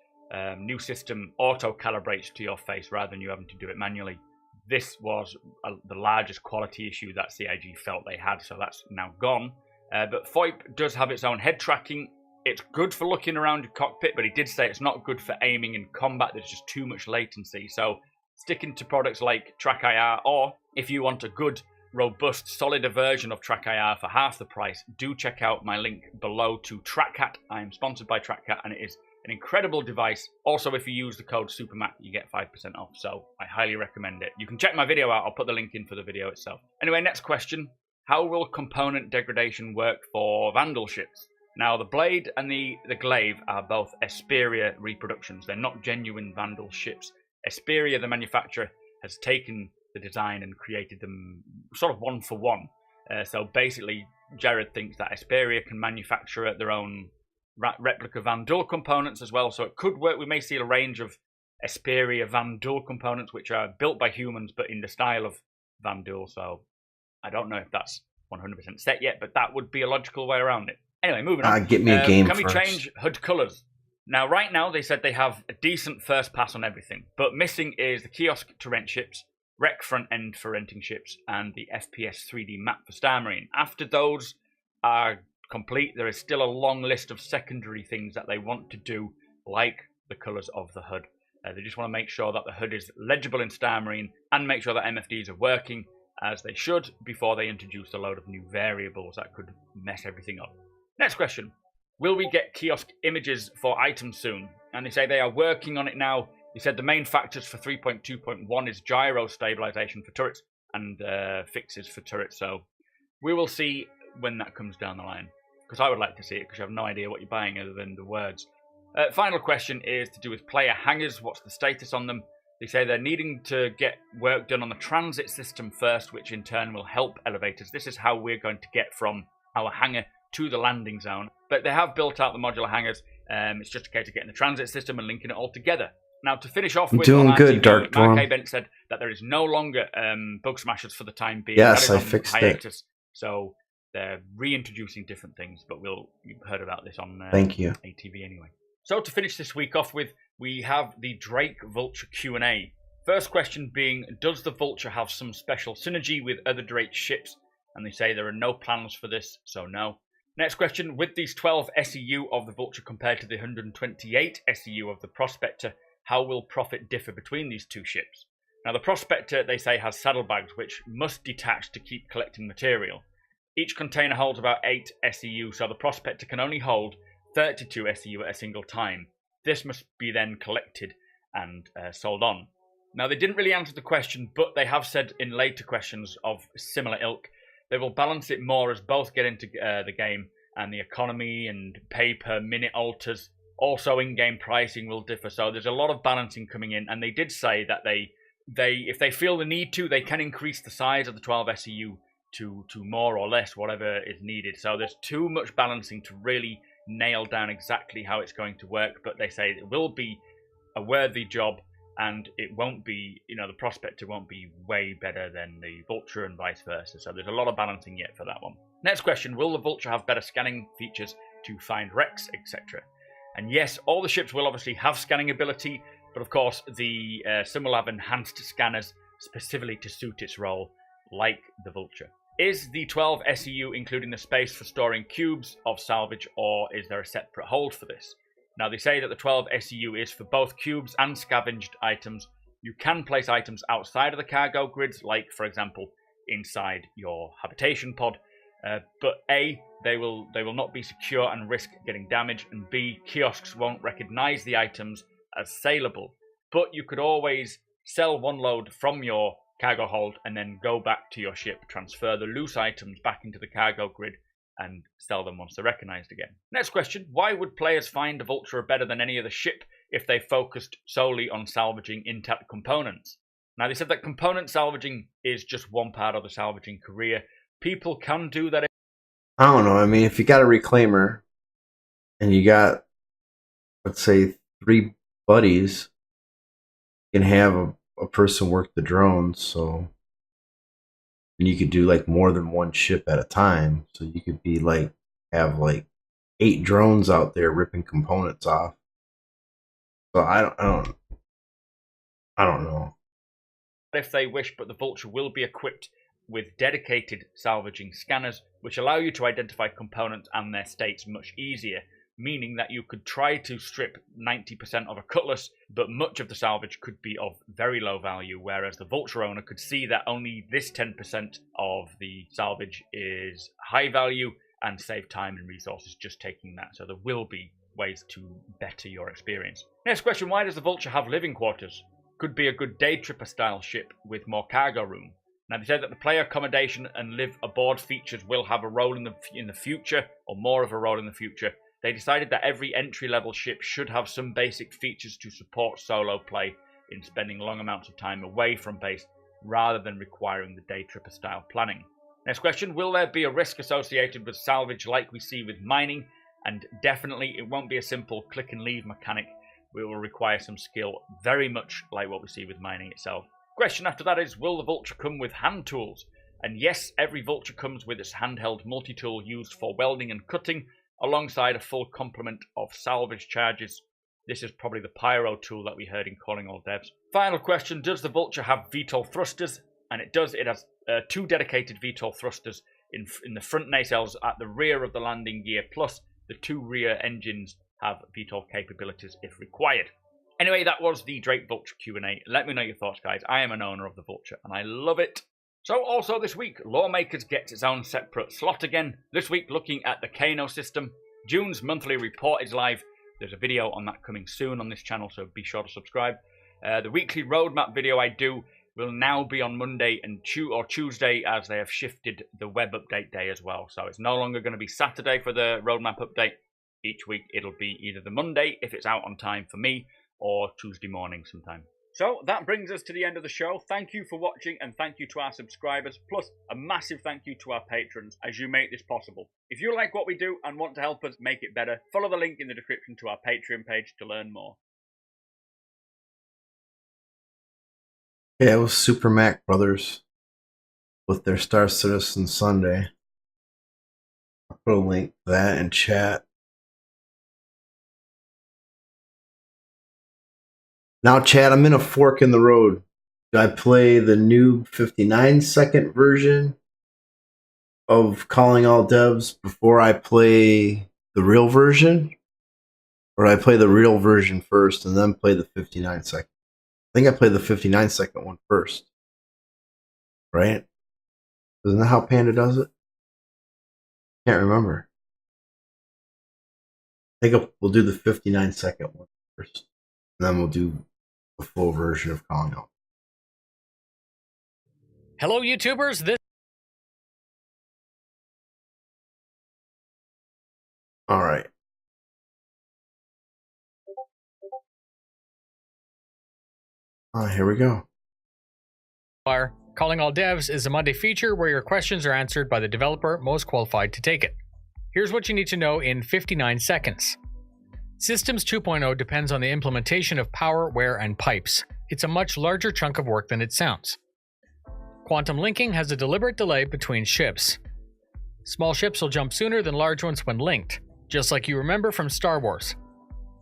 New system auto-calibrates to your face rather than you having to do it manually. This was the largest quality issue that CIG felt they had, so that's now gone. But FOIP does have its own head tracking. It's good for looking around your cockpit, but he did say it's not good for aiming in combat. There's just too much latency. So sticking to products like TrackIR, or if you want a good, robust, solid version of TrackIR for half the price, do check out my link below to TrackCat. I am sponsored by TrackCat, and it is an incredible device. Also, if you use the code SUPERMAC, you get 5% off, so I highly recommend it. You can check my video out. I'll put the link in for the video itself. Anyway, next question. How will component degradation work for Vandal ships? Now, the Blade and the Glaive are both Esperia reproductions. They're not genuine Vandal ships. Esperia, the manufacturer, has taken the design and created them sort of one for one. So basically, Jared thinks that Esperia can manufacture their own replica Vandal components as well. So it could work. We may see a range of Esperia Vandal components which are built by humans but in the style of Vandal. So I don't know if that's 100% set yet, but that would be a logical way around it. Anyway, moving on. Get me a game Can first. we change HUD colors? Now, right now, they said they have a decent first pass on everything, but missing is the kiosk to rent ships, rec front end for renting ships, and the FPS 3D map for Star Marine. After those are complete, there is still a long list of secondary things that they want to do, like the colors of the HUD. They just want to make sure that the HUD is legible in Star Marine and make sure that MFDs are working as they should before they introduce a load of new variables that could mess everything up. Next question. Will we get kiosk images for items soon? And they say they are working on it now. They said the main factors for 3.2.1 is gyro stabilization for turrets and fixes for turrets. So we will see when that comes down the line. Because I would like to see it, because you have no idea what you're buying other than the words. Final question is to do with player hangars. What's the status on them? They say they're needing to get work done on the transit system first, which in turn will help elevators. This is how we're going to get from our hangar to the landing zone. But they have built out the modular hangars. It's just a case of getting the transit system and linking it all together. Now, to finish off with doing good, Dark Mark Dawn. A. Bent said that there is no longer bug smashers for the time being. Yes, That is I on fixed it. hiatus. So they're reintroducing different things, but you've heard about this on Thank you. ATV anyway. So to finish this week off with, we have the Drake Vulture Q&A. First question being, does the Vulture have some special synergy with other Drake ships? And they say there are no plans for this, so no. Next question, with these 12 SEU of the Vulture compared to the 128 SEU of the Prospector, how will profit differ between these two ships? Now the Prospector, they say, has saddlebags which must detach to keep collecting material. Each container holds about 8 SEU, so the Prospector can only hold 32 SEU at a single time. This must be then collected and sold on. Now they didn't really answer the question, but they have said in later questions of similar ilk, they will balance it more as both get into the game, and the economy and pay per minute alters. Also, in-game pricing will differ, so there's a lot of balancing coming in. And they did say that they if they feel the need to, they can increase the size of the 12 SEU to more or less, whatever is needed. So there's too much balancing to really nail down exactly how it's going to work. But they say it will be a worthy job, and it won't be, the Prospector won't be way better than the Vulture and vice versa. So there's a lot of balancing yet for that one. Next question, will the Vulture have better scanning features to find wrecks, etc.? And yes, all the ships will obviously have scanning ability, but of course the some will have enhanced scanners specifically to suit its role, like the Vulture. Is the 12 SEU including the space for storing cubes of salvage, or is there a separate hold for this? Now, they say that the 12 SEU is for both cubes and scavenged items. You can place items outside of the cargo grids, like, for example, inside your habitation pod. But A, they will not be secure and risk getting damaged, and B, kiosks won't recognize the items as saleable. But you could always sell one load from your cargo hold and then go back to your ship, transfer the loose items back into the cargo grid, and sell them once they're recognized again. Next question, why would players find the Vulture better than any other ship if they focused solely on salvaging intact components? Now, they said that component salvaging is just one part of the salvaging career. People can do that. I don't know. I mean, if you got a reclaimer and you got, let's say, 3 buddies, you can have a person work the drones, so, and you could do like more than one ship at a time. So you could be like, have like 8 drones out there ripping components off. So I don't know. If they wish, but the Vulture will be equipped with dedicated salvaging scanners, which allow you to identify components and their states much easier, meaning that you could try to strip 90% of a cutlass, but much of the salvage could be of very low value, whereas the Vulture owner could see that only this 10% of the salvage is high value and save time and resources just taking that. So there will be ways to better your experience. Next question, why does the Vulture have living quarters? Could be a good day tripper style ship with more cargo room. Now, they said that the player accommodation and live aboard features will have a role in the future, or more of a role in the future. They decided that every entry-level ship should have some basic features to support solo play in spending long amounts of time away from base, rather than requiring the day tripper style planning. Next question, will there be a risk associated with salvage like we see with mining? And definitely it won't be a simple click and leave mechanic. It will require some skill, very much like what we see with mining itself. Question after that is, will the Vulture come with hand tools? And yes, every Vulture comes with its handheld multi-tool used for welding and cutting, alongside a full complement of salvage charges. This is probably the pyro tool that we heard in Calling All Devs. Final question, does the Vulture have VTOL thrusters? And it does. It has 2 dedicated VTOL thrusters in the front nacelles at the rear of the landing gear, plus the 2 rear engines have VTOL capabilities if required. Anyway, that was the Drake Vulture Q&A. Let me know your thoughts, guys. I am an owner of the Vulture, and I love it. So, also this week, Lawmakers gets its own separate slot again. This week, looking at the Kano system. June's monthly report is live. There's a video on that coming soon on this channel, so be sure to subscribe. The weekly roadmap video I do will now be on Monday and Tuesday, as they have shifted the web update day as well. So it's no longer going to be Saturday for the roadmap update. Each week, it'll be either the Monday, if it's out on time for me, or Tuesday morning sometime. So that brings us to the end of the show. Thank you for watching, and thank you to our subscribers, plus a massive thank you to our patrons as you make this possible. If you like what we do and want to help us make it better, follow the link in the description to our Patreon page to learn more. Yeah, it was Super Mac Brothers with their Star Citizen Sunday. I'll put a link to that in chat. Now, Chad, I'm in a fork in the road. Do I play the new 59-second version of Calling All Devs before I play the real version? Or do I play the real version first and then play the 59-second? I think I played the 59-second one first. Right? Isn't that how Panda does it? Can't remember. I think we'll do the 59-second one first. And then we'll do the full version of Calling All. Hello, YouTubers. All right. Here we go. Calling All Devs is a Monday feature where your questions are answered by the developer most qualified to take it. Here's what you need to know in 59 seconds. Systems 2.0 depends on the implementation of power, wear, and pipes. it's a much larger chunk of work than it sounds. Quantum linking has a deliberate delay between ships. Small ships will jump sooner than large ones when linked, just like you remember from Star Wars.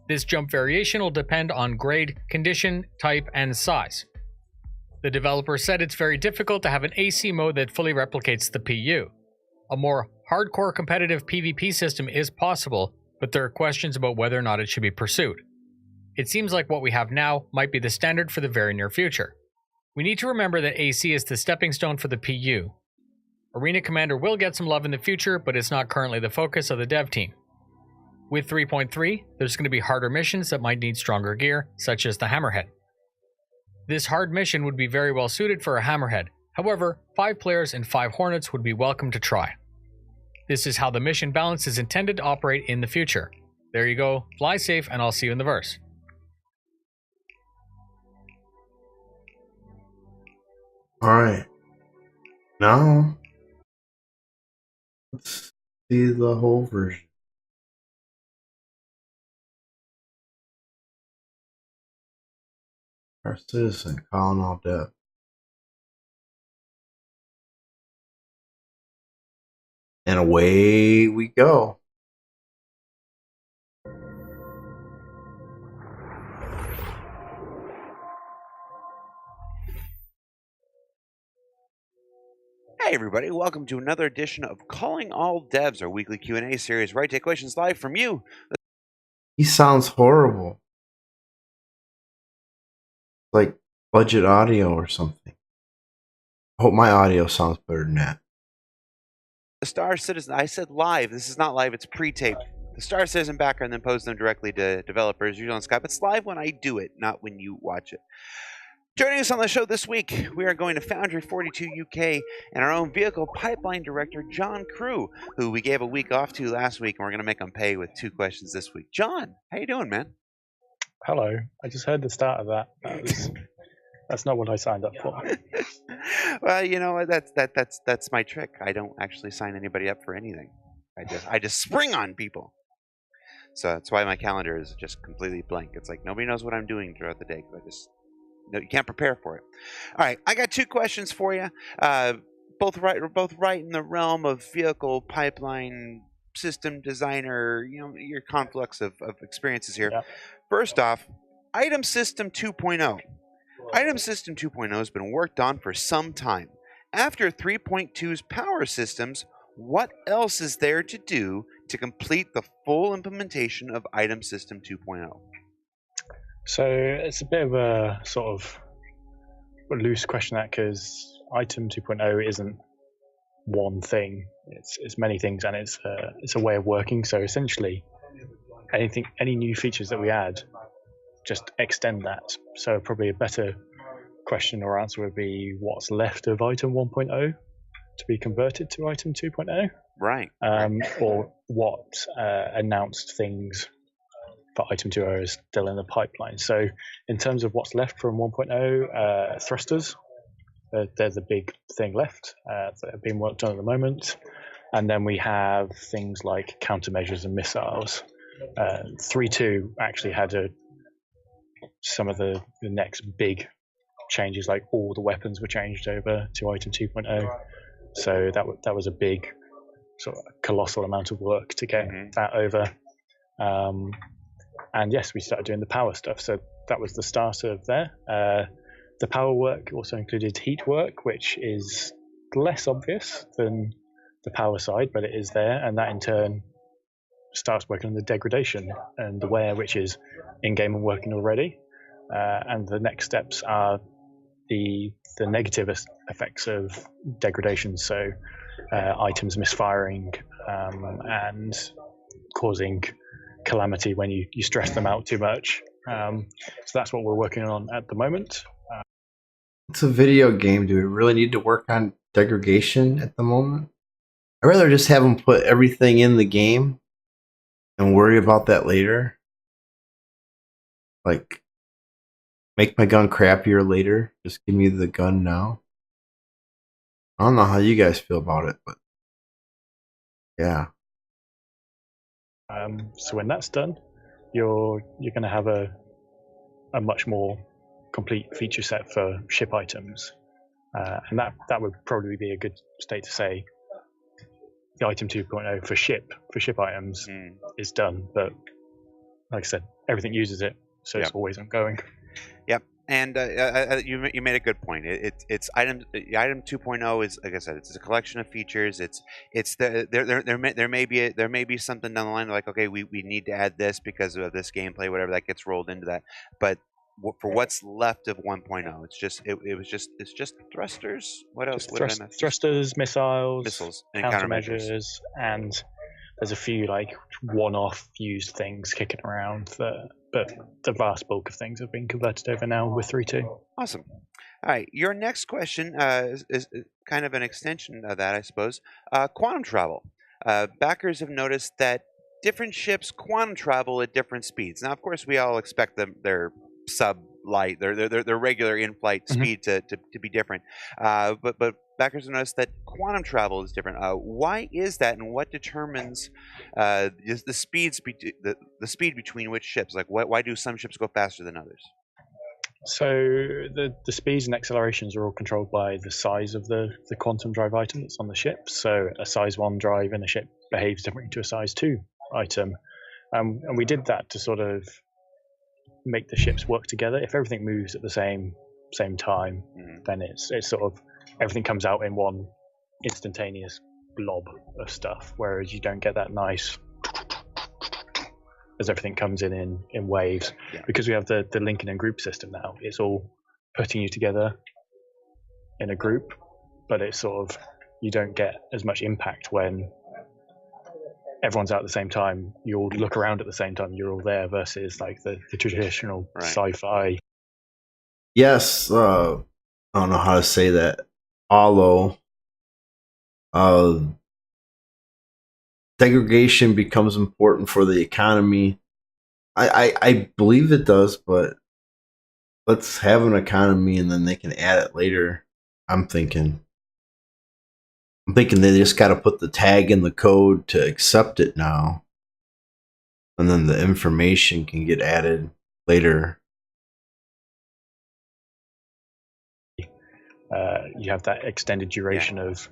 This jump variation will depend on grade, condition, type, and size. The developer said it's very difficult to have an AC mode that fully replicates the PU. A more hardcore competitive PvP system is possible, but there are questions about whether or not it should be pursued. It seems like what we have now might be the standard for the very near future. We need to remember that AC is the stepping stone for the PU. Arena Commander will get some love in the future, but it's not currently the focus of the dev team. With 3.3, there's going to be harder missions that might need stronger gear, such as the Hammerhead. This hard mission would be very well suited for a Hammerhead. However, 5 players and 5 Hornets would be welcome to try. This is how the mission balance is intended to operate in the future. There you go, fly safe, and I'll see you in the verse. Alright. Now, let's see the whole version. Our citizen, calling all death. And away we go. Hey everybody, welcome to another edition of Calling All Devs, our weekly Q&A series where I take questions live from you. He sounds horrible. Like budget audio or something. I hope my audio sounds better than that. The Star Citizen, I said live, this is not live, it's pre-taped. The Star Citizen background then posts them directly to developers, usually on Skype. It's live when I do it, not when you watch it. Joining us on the show this week, we are going to Foundry 42 UK and our own vehicle pipeline director, John Crew, who we gave a week off to last week, and we're going to make him pay with 2 questions this week. John, how you doing, man? Hello. I just heard the start of that. That's not what I signed up for. Well, you know what? That's my trick. I don't actually sign anybody up for anything. I just spring on people. So that's why my calendar is just completely blank. It's like nobody knows what I'm doing throughout the day because no, you can't prepare for it. All right, I got 2 questions for you. Both right in the realm of vehicle pipeline system designer. You know, your conflux of experiences here. Yeah. First off, Item System 2.0. Item System 2.0 has been worked on for some time. After 3.2's power systems, what else is there to do to complete the full implementation of Item System 2.0? So it's a bit of a sort of loose question, that because Item 2.0 isn't one thing. It's many things, and it's a way of working. So essentially, any new features that we add, just extend that. So probably a better question or answer would be what's left of Item 1.0 to be converted to Item 2.0. Right. Or what announced things for Item 2.0 is still in the pipeline. So in terms of what's left from 1.0, thrusters, they're the big thing left that are being worked on at the moment. And then we have things like countermeasures and missiles. 3.2 actually had some of the next big changes, like all the weapons were changed over to Item 2.0. So that was a big sort of colossal amount of work to get that over. And yes, we started doing the power stuff. So that was the start of there. The power work also included heat work, which is less obvious than the power side, but it is there. And that in turn starts working on the degradation and the wear, which is in-game and working already. And the next steps are the negative effects of degradation. So items misfiring and causing calamity when you stress them out too much. So that's what we're working on at the moment. It's a video game. Do we really need to work on degradation at the moment? I'd rather just have them put everything in the game and worry about that later. Like, make my gun crappier later. Just give me the gun now. I don't know how you guys feel about it, but yeah. So when that's done, you're going to have a much more complete feature set for ship items, and that would probably be a good state to say the item 2.0 for ship items is done. But like I said, everything uses it, so it's always ongoing. Yep. And you made a good point. It's item 2.0 is, like I said, it's a collection of features. There may be something down the line like, okay, we need to add this because of this gameplay, whatever, that gets rolled into that. But for what's left of 1.0, it's just thrusters. What else? What did I miss? Thrusters, missiles, and countermeasures, and there's a few like one-off used things kicking around. But the vast bulk of things have been converted over now with 3.2. Awesome. All right, your next question is kind of an extension of that, I suppose. Quantum travel. Backers have noticed that different ships quantum travel at different speeds. Now, of course, we all expect their sub-light, their regular in-flight speed to be different. But backers have noticed that quantum travel is different. Why is that, and what determines the speed between which ships? Like, why do some ships go faster than others? So the speeds and accelerations are all controlled by the size of the quantum drive item that's on the ship. So a size 1 drive in a ship behaves differently to a size 2 item. And we did that to sort of make the ships work together. If everything moves at the same time, then it's sort of everything comes out in one instantaneous blob of stuff, whereas you don't get that nice as everything comes in waves. Because we have the linking and group system now, it's all putting you together in a group, but it's sort of, you don't get as much impact when everyone's out at the same time, you all look around at the same time, you're all there, versus like the traditional sci-fi. Yes, I don't know how to say that. Although segregation becomes important for the economy. I believe it does, but let's have an economy and then they can add it later. I'm thinking they just got to put the tag in the code to accept it now. And then the information can get added later. You have that extended duration of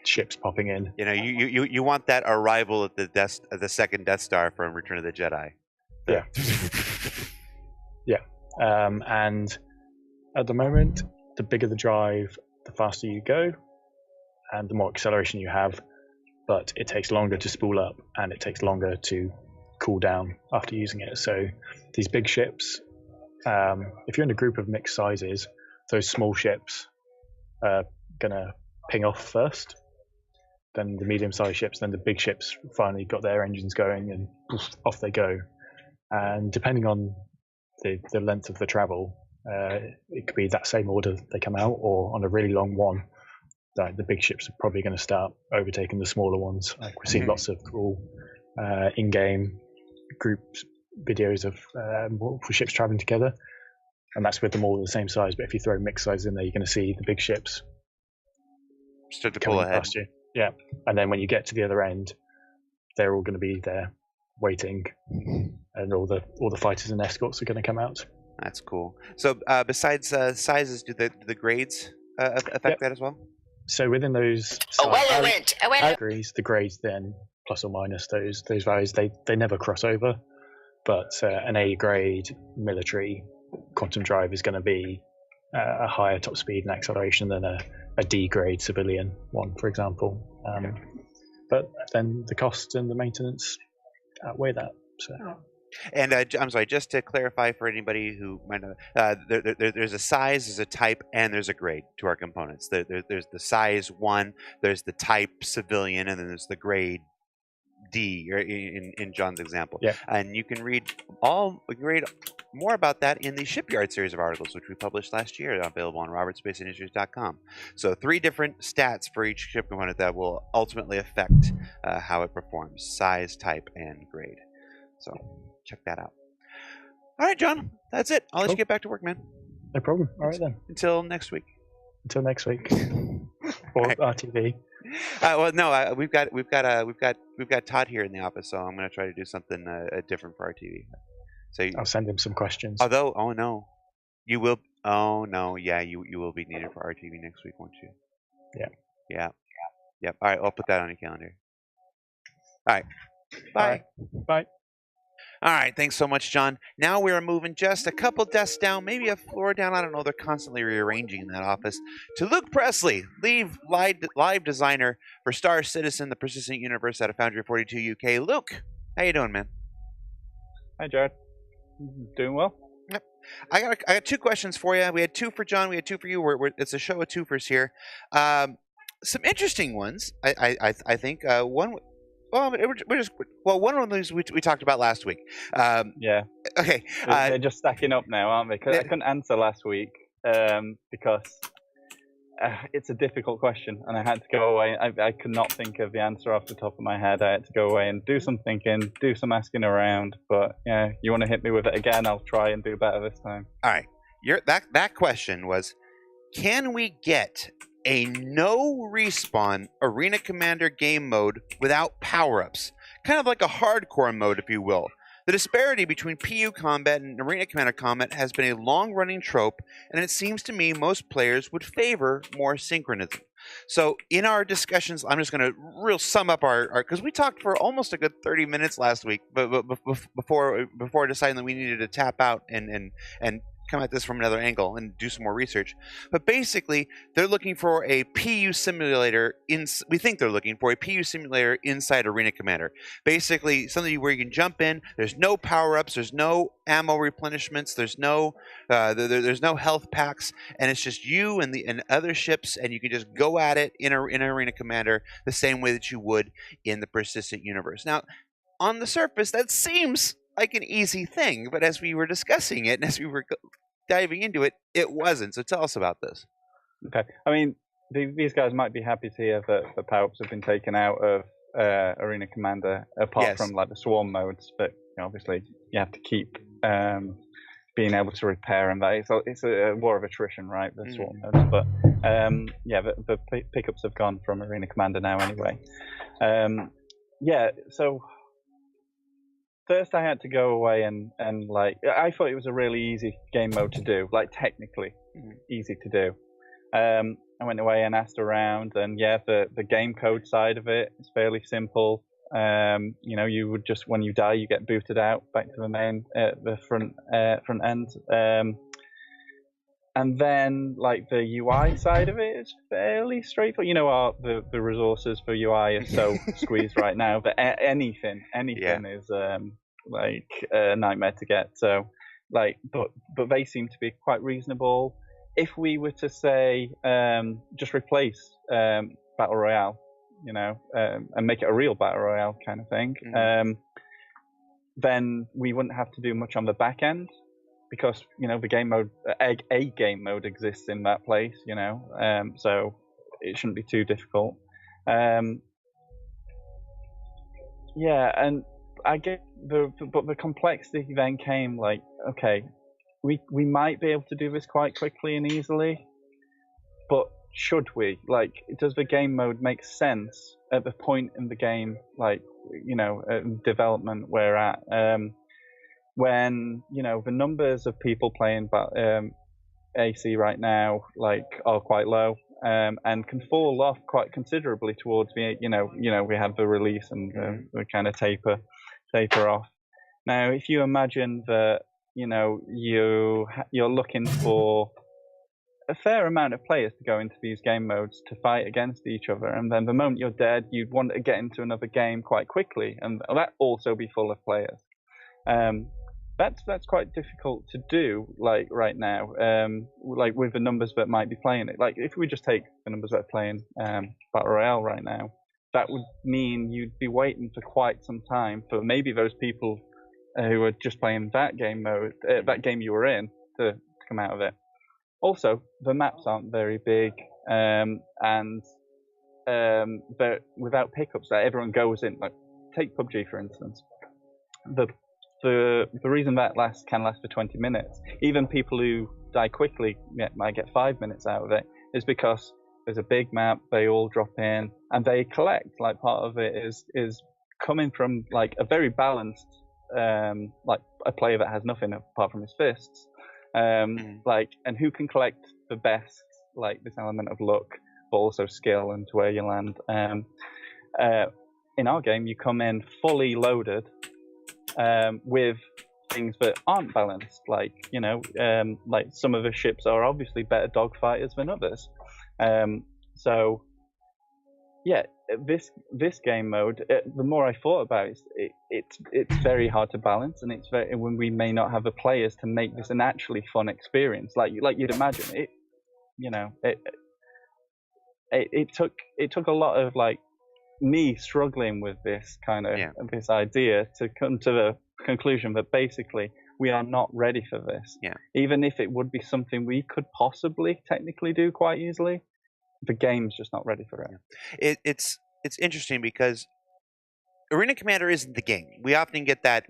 ships popping in. You know, you want that arrival at the second Death Star from Return of the Jedi. Yeah. And at the moment, the bigger the drive, the faster you go, and the more acceleration you have, but it takes longer to spool up and it takes longer to cool down after using it. So these big ships, if you're in a group of mixed sizes, those small ships are gonna ping off first, then the medium-sized ships, then the big ships finally got their engines going and poof, off they go. And depending on the length of the travel, it could be that same order they come out, or on a really long one, the big ships are probably going to start overtaking the smaller ones. Like we've seen lots of cool in-game group videos of multiple ships traveling together, and that's with them all the same size. But if you throw mixed size in there, you're going to see the big ships start to pull ahead. Past you. Yeah, and then when you get to the other end, they're all going to be there waiting, and all the fighters and escorts are going to come out. That's cool. So besides sizes, do the grades affect that as well? So within those categories, the grades then plus or minus those values, they never cross over. But an A grade military quantum drive is going to be a higher top speed and acceleration than a D grade civilian one, for example. But then the cost and the maintenance outweigh that. So. And I'm sorry, just to clarify for anybody who might not, there's a size, there's a type, and there's a grade to our components. There's the size 1, there's the type civilian, and then there's the grade D in John's example. Yeah. And you can read more about that in the Shipyard series of articles, which we published last year, available on robertspaceindustrials.com. So 3 different stats for each ship component that will ultimately affect how it performs: size, type, and grade. So check that out. All right, John, that's it. I'll let you get back to work, man. No problem. All right then. Until next week. Until next week. Or RTV. Well, no, we've got Todd here in the office, so I'm going to try to do something different for RTV. So I'll send him some questions. Although, oh no, You will. Oh no, yeah, you will be needed for RTV next week, won't you? Yeah. Yeah. Yep. All right, I'll put that on your calendar. All right. Bye. Bye. All right, thanks so much, John. Now we're moving just a couple desks down, maybe a floor down. I don't know. They're constantly rearranging in that office. To Luke Presley, live designer for Star Citizen: The Persistent Universe out of Foundry 42 UK. Luke, how you doing, man? Hi, Jared. Doing well. Yep. I got two questions for you. We had two for John. We had two for you. It's a show of twofers here. Some interesting ones, I think. One. Well, one of those we talked about last week. Yeah. Okay. They're just stacking up now, aren't they? 'Cause I couldn't answer last week because it's a difficult question, and I had to go away. I could not think of the answer off the top of my head. I had to go away and do some thinking, do some asking around. But yeah, you want to hit me with it again? I'll try and do better this time. All right. That question was, can we get a no respawn Arena Commander game mode without power-ups? Kind of like a hardcore mode, if you will. The disparity between PU combat and Arena Commander combat has been a long-running trope, and it seems to me most players would favor more synchronism. So in our discussions, I'm just going to real sum up our because we talked for almost a good 30 minutes last week, but before deciding that we needed to tap out and come at this from another angle and do some more research. But basically, they're looking for a PU simulator. We think they're looking for a PU simulator inside Arena Commander. Basically, something where you can jump in. There's no power-ups. There's no ammo replenishments. There's no health packs, and it's just you and other ships, and you can just go at it in Arena Commander the same way that you would in the Persistent Universe. Now, on the surface, that seems like an easy thing, but as we were discussing it and as we were diving into it, it wasn't. So tell us about this. Okay. I mean, these guys might be happy to hear that the power-ups have been taken out of Arena Commander, apart from like the swarm modes. But obviously, you have to keep being able to repair, and that it's a war of attrition, right? The swarm modes, but the pickups have gone from Arena Commander now anyway. So. First, I had to go away and like I thought it was a really easy game mode to do, like technically easy to do. I went away and asked around, and the game code side of it is fairly simple. You would just when you die, you get booted out back to the main, the front end. And then, like, the UI side of it is fairly straightforward. The resources for UI are so squeezed right now that anything is like a nightmare to get. So, like, but they seem to be quite reasonable. If we were to say just replace Battle Royale, and make it a real Battle Royale kind of thing, then we wouldn't have to do much on the back end. Because the game mode, a game mode exists in that place, so it shouldn't be too difficult. And I get but the complexity then came like, okay, we might be able to do this quite quickly and easily, but should we? Like, does the game mode make sense at the point in the game, like development we're at? When the numbers of people playing AC right now are quite low, and can fall off quite considerably towards the we have the release and the kind of taper off. Now, if you imagine that you're looking for a fair amount of players to go into these game modes to fight against each other, and then the moment you're dead, you'd want to get into another game quite quickly, and that also be full of players. That's quite difficult to do, like right now, like with the numbers that might be playing it. Like if we just take the numbers that are playing Battle Royale right now, that would mean you'd be waiting for quite some time for maybe those people who are just playing that game mode, that game you were in, to come out of it. Also, the maps aren't very big, and they're without pickups that everyone goes in. Like take PUBG for instance. The reason that can last for 20 minutes, even people who die quickly might get 5 minutes out of it, is because there's a big map, they all drop in, and they collect. Like part of it is coming from like a very balanced, like a player that has nothing apart from his fists, Like, and who can collect the best, like this element of luck, but also skill and where you land. In our game, you come in fully loaded with things that aren't balanced. Like, you know, like some of the ships are obviously better dogfighters than others. So, yeah, this game mode, the more I thought about it, it's very hard to balance, and it's very, when we may not have the players to make this an actually fun experience, like you'd imagine it. You know, it took a lot of like me struggling with this kind of this idea to come to the conclusion that basically we are not ready for this. Yeah. Even if it would be something we could possibly technically do quite easily, the game's just not ready for it. It's interesting because Arena Commander isn't the game. We often get that.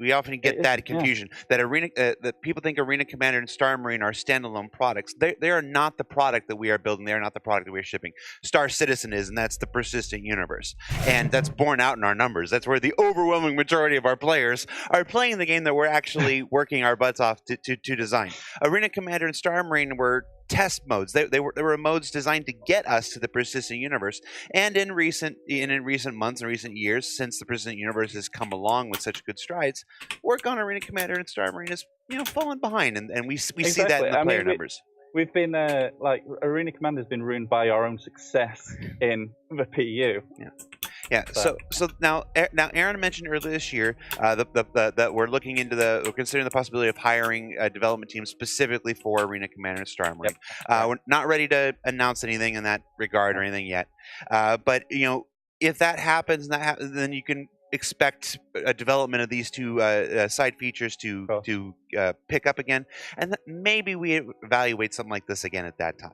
Confusion that that people think Arena Commander and Star Marine are standalone products. They are not the product that we are building. They are not the product that we are shipping. Star Citizen is, and that's the persistent universe, and that's borne out in our numbers. That's where the overwhelming majority of our players are playing the game that we're actually working our butts off to design. Arena Commander and Star Marine were test modes. They were modes designed to get us to the persistent universe. And in recent months and recent years, since the persistent universe has come along with such good strides, work on Arena Commander and Star Marine has fallen behind, and we see that in the player numbers. We've been like Arena Commander has been ruined by our own success in the PU. Yeah. So now Aaron mentioned earlier this year that we're looking into we're considering the possibility of hiring a development team specifically for Arena Commander and Star Marine. We're not ready to announce anything in that regard or anything yet. But if that happens, then you can expect a development of these two side features to pick up again, and maybe we evaluate something like this again at that time.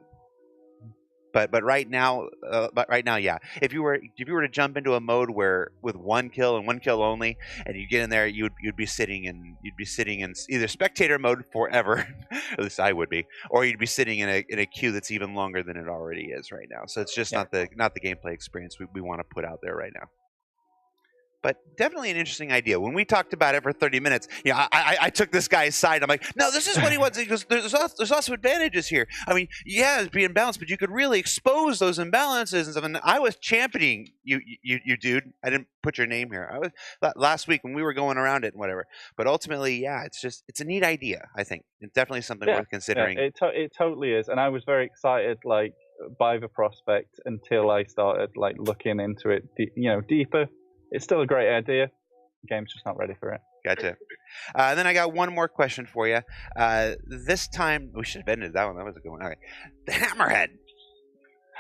But right now, yeah. If you were to jump into a mode where with one kill and one kill only, and you get in there, you'd be sitting in either spectator mode forever, at least I would be, or you'd be sitting in a queue that's even longer than it already is right now. So it's just not the gameplay experience we want to put out there right now. But definitely an interesting idea. When we talked about it for 30 minutes, I took this guy's side. I'm like, no, this is what he wants. He goes, there's also advantages here. I mean, yeah, it's being balanced, but you could really expose those imbalances and stuff. And I was championing you dude. I didn't put your name here. I was last week when we were going around it and whatever. But ultimately, yeah, it's a neat idea. I think it's definitely something worth considering. Yeah, it totally is, and I was very excited, like, by the prospect until I started like looking into it, deeper. It's still a great idea. The game's just not ready for it. Gotcha. Then I got one more question for you. This time, we should have ended that one. That was a good one. Okay. The Hammerhead.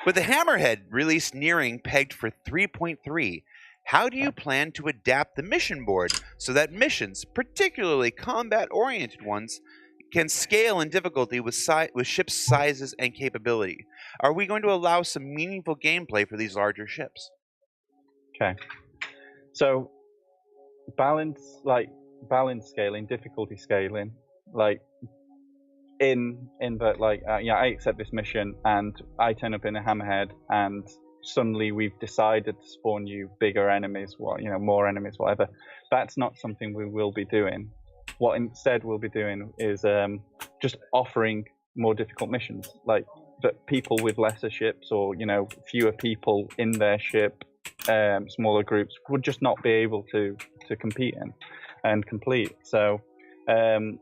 With the Hammerhead release nearing pegged for 3.3, how do you plan to adapt the mission board so that missions, particularly combat-oriented ones, can scale in difficulty with ship sizes and capability? Are we going to allow some meaningful gameplay for these larger ships? Okay. So balance scaling, difficulty scaling, like in that, like, I accept this mission and I turn up in a Hammerhead and suddenly we've decided to spawn you bigger enemies, more enemies, whatever. That's not something we will be doing. What instead we'll be doing is just offering more difficult missions, like that people with lesser ships or fewer people in their ship, smaller groups would just not be able to compete in and complete. So that's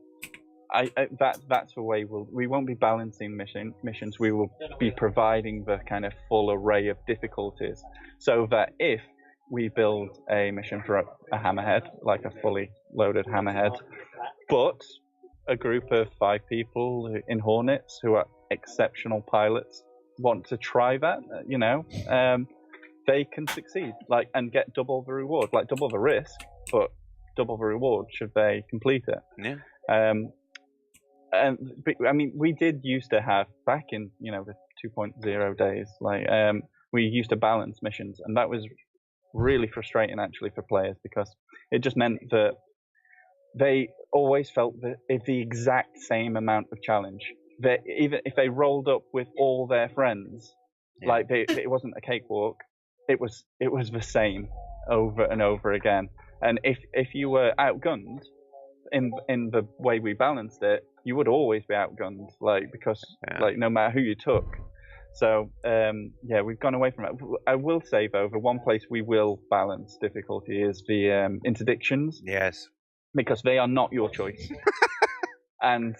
the way we won't be balancing missions. We will be providing the kind of full array of difficulties, so that if we build a mission for a Hammerhead, like a fully loaded Hammerhead, but a group of 5 people in Hornets who are exceptional pilots want to try that, they can succeed, and get double the reward, like double the risk, but double the reward should they complete it. Yeah. And I mean, we did used to have back in the 2.0 days, we used to balance missions, and that was really frustrating actually for players, because it just meant that they always felt that it's the exact same amount of challenge. That even if they rolled up with all their friends, it wasn't a cakewalk. It was the same over and over again. And if you were outgunned, in the way we balanced it, you would always be outgunned, like because like no matter who you took. So yeah, we've gone away from it. I will say though, the one place we will balance difficulty is the interdictions. Yes. Because they are not your choice. And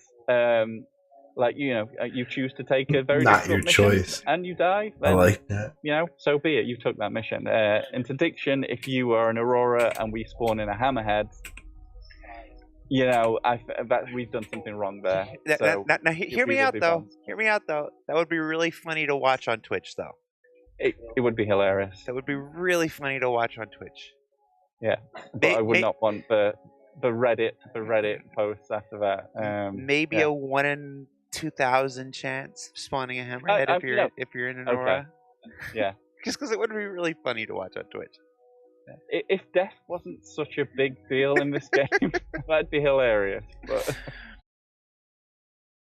like you choose to take a very Not your difficult mission choice. and you die. I Then, like that. so be it. You took that mission. Interdiction. If you are an Aurora and we spawn in a Hammerhead, that we've done something wrong there. Now, hear me out though. Hear me out though. That would be really funny to watch on Twitch though. It would be hilarious. That would be really funny to watch on Twitch. Yeah, but I would not want the Reddit posts after that. Maybe a 1 in 2,000 chance of spawning a Hammerhead if you're in an Aurora. Yeah. Just because it would be really funny to watch on Twitch. If death wasn't such a big deal in this game, that'd be hilarious. But